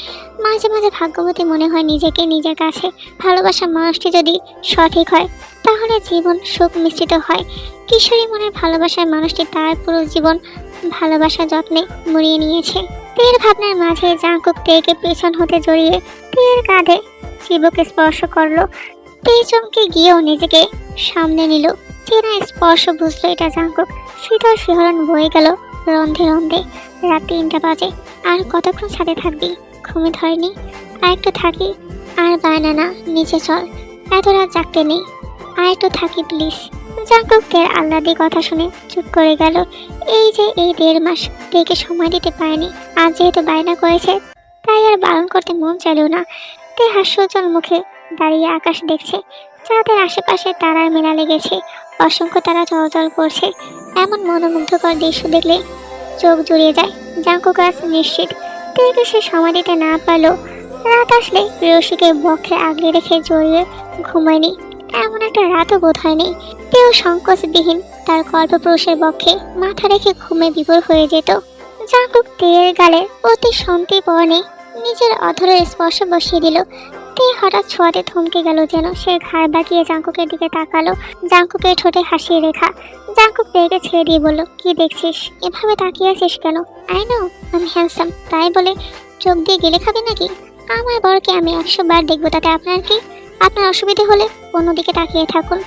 মাঝে মাঝে ভাগ্যবতী মনে হয় নিজেকে নিজের কাছে। ভালোবাসার মানুষটি যদি সঠিক হয় তাহলে জীবন সুখ মিশ্রিত হয়। কিশোরী মনের ভালোবাসার মানুষটি তার পুরো জীবন ভালোবাসা যত্নে মরিয়ে নিয়েছে। তের ভাবনার মাঝে জাঙ্কুক তেকে পেছন হতে জড়িয়ে তের কাঁধে চিবুকে স্পর্শ করলো। তে চমকে গিয়েও নিজেকে সামনে নিল। চেনা স্পর্শ বুঝলো এটা জাঙ্কুক। শীতল শিহরণ বয়ে গেল রন্ধে রন্ধে। রাত 3টা বাজে। আর কতক্ষণ ছাদে থাকবি? ঘুমে ধরেনি? আর একটু থাকি। আর বায়না না, নিচে চল। এত রাত জাগতে নেই, আর একটু থাকি প্লিজ। জাঙ্কুক তের আহ্লাদি কথা শুনে চুপ করে গেল। এই যে এই 1.5 মাস তেকে সময় দিতে পারেনি। আজ যেহেতু বায়না করেছে তাই আর বারণ করতে মন চাইল না। তে হাস্যোজ্জ্বল মুখে দাঁড়িয়ে আকাশ দেখছে। চাঁদের আশেপাশে তারার মেলা লেগেছে। অসংখ্য তারা চলাচল করছে। এমন মনোমুগ্ধকর দৃশ্য দেখলে চোখ জুড়িয়ে যায়। জাঙ্কুক আজ নিশ্চিত তেকে সে সময় দিতে না পারলো। রাত আসলে প্রেয়সীকে বক্ষে আগলে রেখে জড়িয়ে ঘুমায়নি এমন একটা রাতও বোধ হয়নি। তেও সংকোচবিহীন তার কল্পপুরুষের বক্ষে মাথা রেখে ঘুমে বিভোর হয়ে যেত। জাঙ্কুক তের গালে অতি সন্ধিপর্ণে নিজের অধরের স্পর্শ বসিয়ে দিল। তে হঠাৎ ছোঁয়াতে থমকে গেল যেন। সে ঘাড় বাঁকিয়ে জাঙ্কুকের দিকে তাকালো। জাঙ্কুকের ঠোঁটে হাসিয়ে রেখা। জাঙ্কুক তেকে ছেড়ে দিয়ে বলল, কি দেখছিস? এভাবে তাকিয়ে আছিস কেন? আই নো আমি হ্যান্ডসাম, তাই বলে চোখ দিয়ে গেলে খাবি নাকি? আমার বরকে আমি 100 বার দেখবো, তাতে আপনার কি? আপনার অসুবিধে হলে অন্যদিকে তাকিয়ে থাকুন।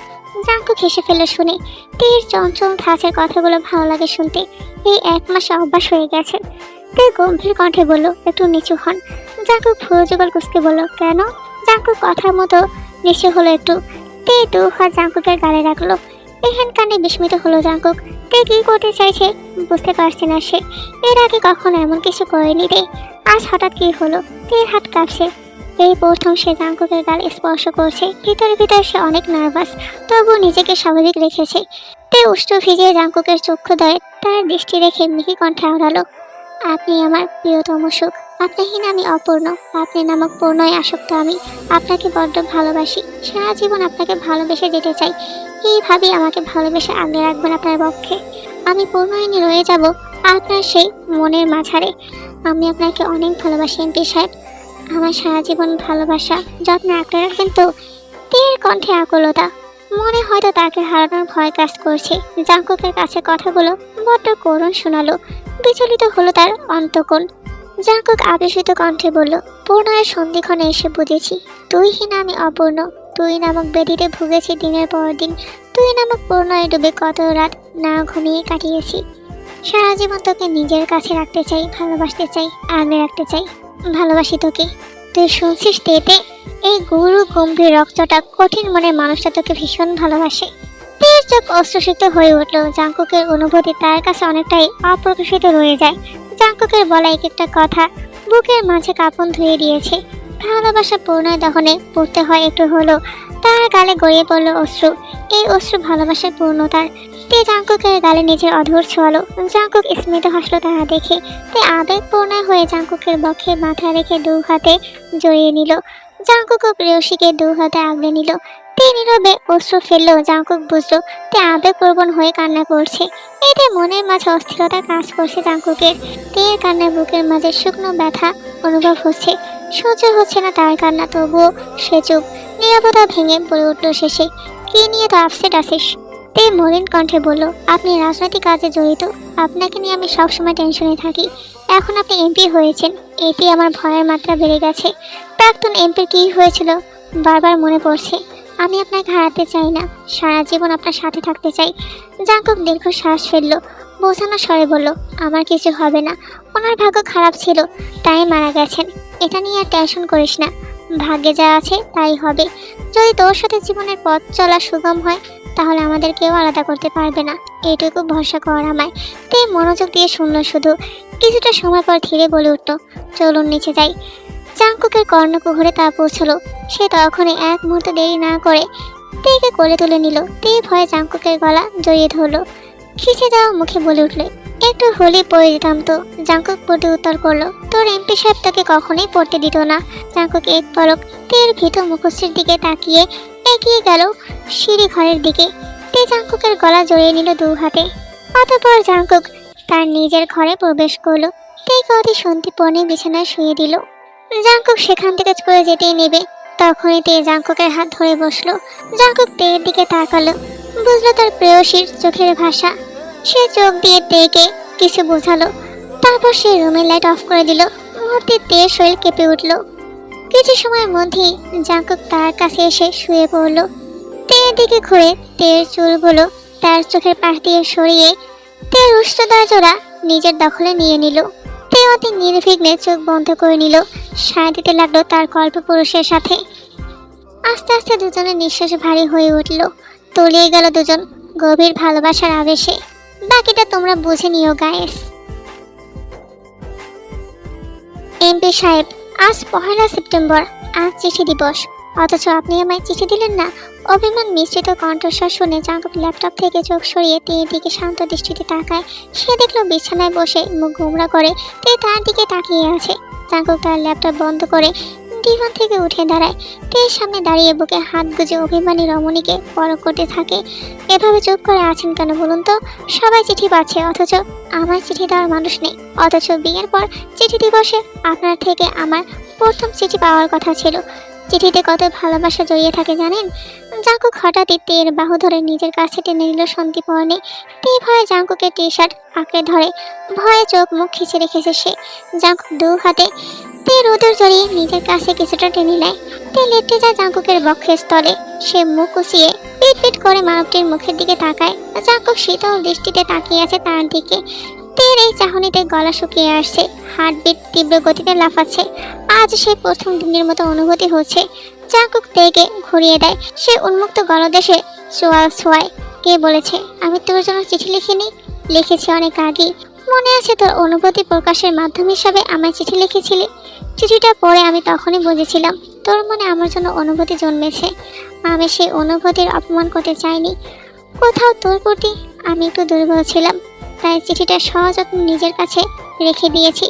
জাঙ্কুক হেসে ফেলে শুনে। তের চঞ্চল ধাঁচের কথাগুলো ভালো লাগে শুনতে। এই 1 মাসে অভ্যাস হয়ে গেছে। তে গম্ভীর কণ্ঠে বলল, একটু নিচু হন। জাঙ্কুক ভুরু যুগল কুঁচকে বলল, কেন? জাঙ্কুক কথার মতো নিচু হলো একটু। তে 2 হাত জাঙ্কুকের গালে রাখলো। এহেন কানে বিস্মিত হলো জাঙ্কুক। তে কি করতে চাইছে বুঝতে পারছে না সে। এর আগে কখনো এমন কিছু করেনি তে। আজ হঠাৎ কি হলো? তের হাত কাঁপছে। এই প্রথম সে জাঙ্কুকের গাল স্পর্শ করছে। ভিতরে ভিতরে সে অনেক নার্ভাস, তবুও নিজেকে স্বাভাবিক রেখেছে। তে উষ্ণ ভিজিয়ে জাঙ্কুকের চক্ষু ধরে তার দৃষ্টি রেখে মিহি কণ্ঠে আওড়ালো, আপনি আমার প্রিয়তম সুখ, আপনাহীন আমি অপূর্ণ, আপনি নামক পূর্ণই আসক্ত আমি। আপনাকে বড্ড ভালোবাসি, সারা জীবন আপনাকে ভালোবেসে যেতে চাই। এইভাবেই আমাকে ভালোবেসে আগলে রাখবেন আপনার পক্ষে। আমি পূর্ণয়নী রয়ে যাব আপনার সেই মনের মাঝারে। আমি আপনাকে অনেক ভালোবাসি এমপি সাহেব, আমার সারা জীবন ভালোবাসা যত্নে আঁকড়ে রাখবেন তো। তীর কণ্ঠে আকুলতা, মনে হয়তো তাকে হারানোর ভয় কাজ করছে। জাঙ্কুকের কাছে কথাগুলো বড্ড করুণ শোনালো, বিচলিত হলো তার অন্তঃকোণ। জাঙ্কুক আবেশিত কণ্ঠে বলল, পূর্ণয়ের সন্ধিক্ষণে এসে বুঝেছি, তুইহীন আমি অপূর্ণ। তুই নামক বেদিতে ভুগেছি দিনের পর দিন, তুই নামক পূর্ণয়ে ডুবে কত রাত না ঘুমিয়ে কাটিয়েছি। সারা জীবন তোকে নিজের কাছে রাখতে চাই, ভালোবাসতে চাই, আগলে রাখতে চাই। ভালোবাসি তোকে, তুই শুনছিস তেতে? এই গুরু গম্ভীর রক্তটা কঠিন মনের মানুষটা তোকে ভীষণ ভালোবাসে। তের চোখ অশ্রুসিক্ত হয়ে উঠল। জাঙ্কুকের অনুভূতি তার কাছে অনেকটাই অপ্রকাশিত রয়ে যায়। জাঙ্কুকের বলা এক একটা কথা বুকের মাঝে কাঁপন ধুয়ে দিয়েছে। ভালোবাসা পূর্ণয় দহনে পড়তে হয় একটু হলো, তার গালে গড়িয়ে পড়ল অশ্রু। এই অশ্রু ভালোবাসার পূর্ণতার। তে জাঙ্কুকের গালে নিজের অধর ছোঁয়ালো। জাঙ্কুক স্মিত হাসলো তাহা দেখে। তে আবেগপূর্ণ হয়ে জাঙ্কুকের বক্ষে মাথা রেখে দু হাতে জড়িয়ে নিল। জাঙ্কুক ও প্রেয়সীকে দু হাতে আগলে নিল। তে নীরবে অশ্রু ফেললো। জাঙ্কুক বুঝলো তে আবেগপ্রবণ হয়ে কান্না করছে। এতে মনের মাঝে অস্থিরতা কাজ করছে জাঙ্কুকের। তের কান্নায় বুকের মাঝে শুকনো ব্যথা অনুভব হচ্ছে। সহ্য হচ্ছে না তার কান্না, তবুও সে চুপ। নীরবতা ভেঙে বলে উঠল শেষে, কি নিয়ে তো আপসেট আছিস? তে মলিন কণ্ঠে বলল, আপনি রাজনৈতিক কাজে জড়িত, আপনাকে নিয়ে আমি সবসময় টেনশনে থাকি। এখন আপনি এমপি হয়েছেন, এতে আমার ভয়ের মাত্রা বেড়ে গেছে। প্রাক্তন এমপির কী হয়েছিল বারবার মনে পড়ছে। আমি আপনাকে হারাতে চাই না, সারা জীবন আপনার সাথে থাকতে চাই। জাঙ্কুক দীর্ঘ শ্বাস ফেললো, বোঝানো স্বরে বলল, আমার কিছু হবে না। ওনার ভাগ্য খারাপ ছিল, তাই মারা গেছেন। এটা নিয়ে আর টেনশন করিস না, ভাগ্যে যা আছে তাই হবে। যদি তোর সাথে জীবনের পথ চলা সুগম হয়, তাহলে আমাদের কেউ আলাদা করতে পারবে না, এইটুকু ভরসা কর আমায়। তে মনোযোগ দিয়ে শুনল শুধু। কিছুটা সময় পর ধীরে বলে উঠল, চলুন নিচে যাই। জাঙ্কুকের কর্ণকুহরে তা পৌঁছলো। সে তখনই এক মুহূর্ত দেরি না করে তেকে কোলে তুলে নিল। তে ভয়ে জাঙ্কুকের গলা জড়িয়ে ধরল। খিচে যাওয়া মুখে বলে উঠল, একটু হলে পড়ে যেতাম তো। জাঙ্কুক পড়তে উত্তর করলো, তোর এমপি সাহেব তোকে কখনোই পড়তে দিত না। জাঙ্কুক এক পলক তের ভীত মুখশ্রীর দিকে তাকিয়ে এগিয়ে গেল সিঁড়ি ঘরের দিকে। তে জাঙ্কুকের গলা জড়িয়ে নিল দু হাতে। অতঃপর জাঙ্কুক তার নিজের ঘরে প্রবেশ করলো। তেকে অতি শান্তিপূর্ণ বিছানায় শুয়ে দিল। জাঙ্কুক সেখান থেকে করে যেতেই নেবে, তখনই তে জাঙ্কুকের হাত ধরে বসলো। জাঙ্কুক তের দিকে তাকালো, বুঝলো তার প্রেয়সীর চোখের ভাষা। সে চোখ দিয়ে তেকে কিছু বোঝালো, তারপর সে রুমের লাইট অফ করে দিল। মুহূর্তে তের শরীর কেঁপে উঠল। কিছু সময়ের মধ্যেই জাঙ্কুক তার কাছে এসে শুয়ে পড়ল। তের দিকে ঘুরে তের চুলগুলো তার চোখের পাশ দিয়ে সরিয়ে তের উষ্ণতার জোড়া নিজের দখলে নিয়ে নিল। তে অতি নির্বিঘ্নে চোখ বন্ধ করে নিল। সায় দিতে লাগলো তার কল্পপুরুষের সাথে। আস্তে আস্তে দুজনের নিঃশ্বাস ভারী হয়ে উঠল। তলিয়ে গেল দুজন গভীর ভালোবাসার আবেশে। বাকিটা তোমরা বুঝে নিও গায়েস। এমপি সাহেব, আজ 1 সেপ্টেম্বর, আজ চিঠি দিবস, অথচ আপনি আমায় চিঠি দিলেন না। অভিমান মিশ্রিত কণ্ঠস্বর শুনে জাঙ্কুক ল্যাপটপ থেকে চোখ সরিয়ে তের দিকে শান্ত দৃষ্টিতে তাকায়। সে দেখলো বিছানায় বসে মুখ গোমরা করে তে তার দিকে তাকিয়ে আছে। জাঙ্কুক তার ল্যাপটপ বন্ধ করে ডিভান থেকে উঠে দাঁড়ায়। তের সামনে দাঁড়িয়ে বুকে হাত গুজে অভিমানী রমণীকে পরখ করতে থাকে। এভাবে চুপ করে আছেন কেন বলুন তো? সবাই চিঠি পাচ্ছে, অথচ আমার চিঠি দেওয়ার মানুষ নেই। অথচ বিয়ের পর চিঠি দিবসে আপনার থেকে আমার প্রথম চিঠি পাওয়ার কথা ছিল। চিঠিতে কত ভালোবাসা জড়িয়ে থাকে জানেন? জাঙ্কুক হঠাৎই তের বাহু ধরে নিজের কাছে টেনে নিল সন্দীপর্ণে। তে ভয়ে জাঙ্কুকের টি শার্ট আঁকড়ে ধরে, ভয়ে চোখ মুখ খিচে রেখেছে সে। জাঙ্কুক দু হাতে তের উদর জড়িয়ে নিজের কাছে কিছুটা টেনে নেয়। তে লেপটে যায় জাঙ্কুকের বক্ষের স্থলে। সে মুখ উঁচিয়ে পিট পিট করে মানবটির মুখের দিকে তাকায়। জাঙ্কুক শীতল দৃষ্টিতে তাকিয়ে আছে তার দিকে। তের এই চাহনিতে গলা শুকিয়ে আসছে, হার্টবিট তীব্র গতিতে লাফাচ্ছে। আজ সে প্রথম দিনের মতো অনুভূতি হচ্ছে। জাঙ্কুক তেকে ঘুরিয়ে দেয়। সে উন্মুক্ত গলদেশে চোয়াল ছোঁয়ায়। কে বলেছে আমি তোর জন্য চিঠি লিখিনি? লিখেছি অনেক আগেই। মনে আছে তোর অনুভূতি প্রকাশের মাধ্যম হিসাবে আমায় চিঠি লিখেছিলি? চিঠিটা পড়ে আমি তখনই বুঝেছিলাম তোর মনে আমার জন্য অনুভূতি জন্মেছে। আমি সেই অনুভূতির অপমান করতে চাইনি। কোথাও তোর প্রতি আমি একটু দুর্বল ছিলাম, তাই চিঠিটা সযত্নে নিজের কাছে রেখে দিয়েছি।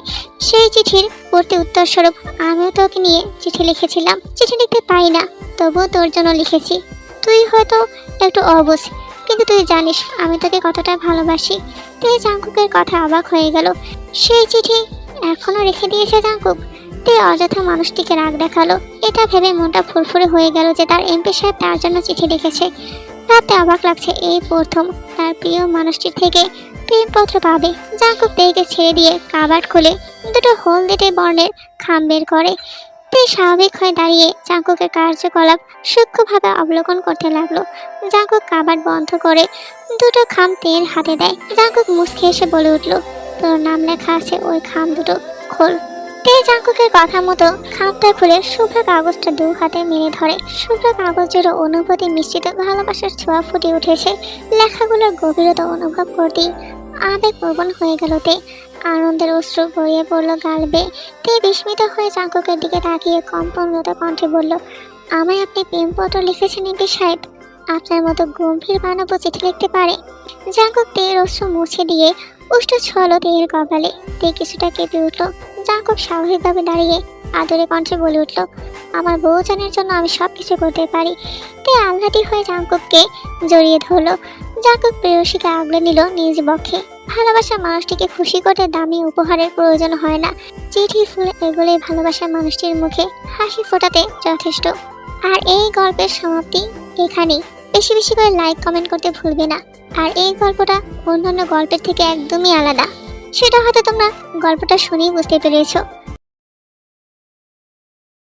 সেই চিঠির প্রতি উত্তর স্বরূপ আমিও তোকে নিয়ে চিঠি লিখেছিলাম। চিঠি লিখতে পাই না, তবুও তোর জন্য লিখেছি। তুই হয়তো একটু অবুঝ, কিন্তু তুই জানিস আমি তোকে কতটা ভালোবাসি। তুই জাঙ্কুকের কথা অবাক হয়ে গেল। সেই চিঠি এখনো রেখে দিয়েছে জাঙ্কুক। তে অযথা মানুষটিকে রাগ দেখালো। এটা ভেবে মনটা ফুরফুরে হয়ে গেল যে তার এমপি সাহেব তার জন্য চিঠি লিখেছে। ভাবতে অবাক লাগছে, এই প্রথম তার প্রিয় মানুষটির থেকে প্রেমপত্র পাবে। জাঙ্কুক তেকে ছেড়ে দিয়ে কাবার্ড খুলে দুটো হলদেটে বর্ণের খাম বের করে। তে স্বাভাবিক হয়ে দাঁড়িয়ে জাঙ্কুকের কার্যকলাপ সূক্ষ্মভাবে অবলোকন করতে লাগলো। জাঙ্কুক কাবার্ড বন্ধ করে দুটো খাম তের হাতে দেয়। জাঙ্কুক মুচকে এসে বলে উঠল, তোর নাম লেখা আছে ওই খাম দুটো, খোল। তে জাঙ্কুকের কথা মতো খামটা খুলে শুভ্র কাগজটা দু হাতে মেরে ধরে। শুভ্র কাগজের অনুভূতি মিশ্রিত ভালোবাসার ছোঁয়া ফুটে উঠেছে। লেখাগুলোর গভীরতা অনুভব করতেই আবেগপ্রবণ হয়ে গেল তে। আনন্দের অশ্রু গড়িয়ে পড়ল গাল বেয়ে। তে বিস্মিত হয়ে জাঙ্কুকের দিকে তাকিয়ে কম্পনরত কণ্ঠে বলল, আমায় আপনি প্রেমপত্র লিখেছেন এমপি সাহেব? আপনার মতো গম্ভীর মানব চিঠি লিখতে পারে? জাঙ্কুক তের অশ্রু মুছে দিয়ে উষ্ঠ ছল তের কপালে। তে কিছুটা কেঁপে উঠল। জাঙ্কুক স্বাভাবিকভাবে দাঁড়িয়ে আদরে কণ্ঠে বলে উঠল, আমার বউজানের জন্য আমি সব কিছু করতে পারি। তে আহ্লাদি হয়ে জাঙ্কুককে জড়িয়ে ধরলো। জাঙ্কুক প্রেয়সীকে আগলে নিল নিজ বক্ষে। ভালোবাসার মানুষটিকে খুশি করতে দামি উপহারের প্রয়োজন হয় না। চিঠি ফুল এগুলোই ভালোবাসার মানুষটির মুখে হাসি ফোটাতে যথেষ্ট। আর এই গল্পের সমাপ্তি এখানেই। বেশি বেশি করে লাইক কমেন্ট করতে ভুলবে না। আর এই গল্পটা অন্যান্য গল্পের থেকে একদমই আলাদা, সেটা হয়তো তোমরা গল্পটা শুনেই বুঝতে পেরেছো।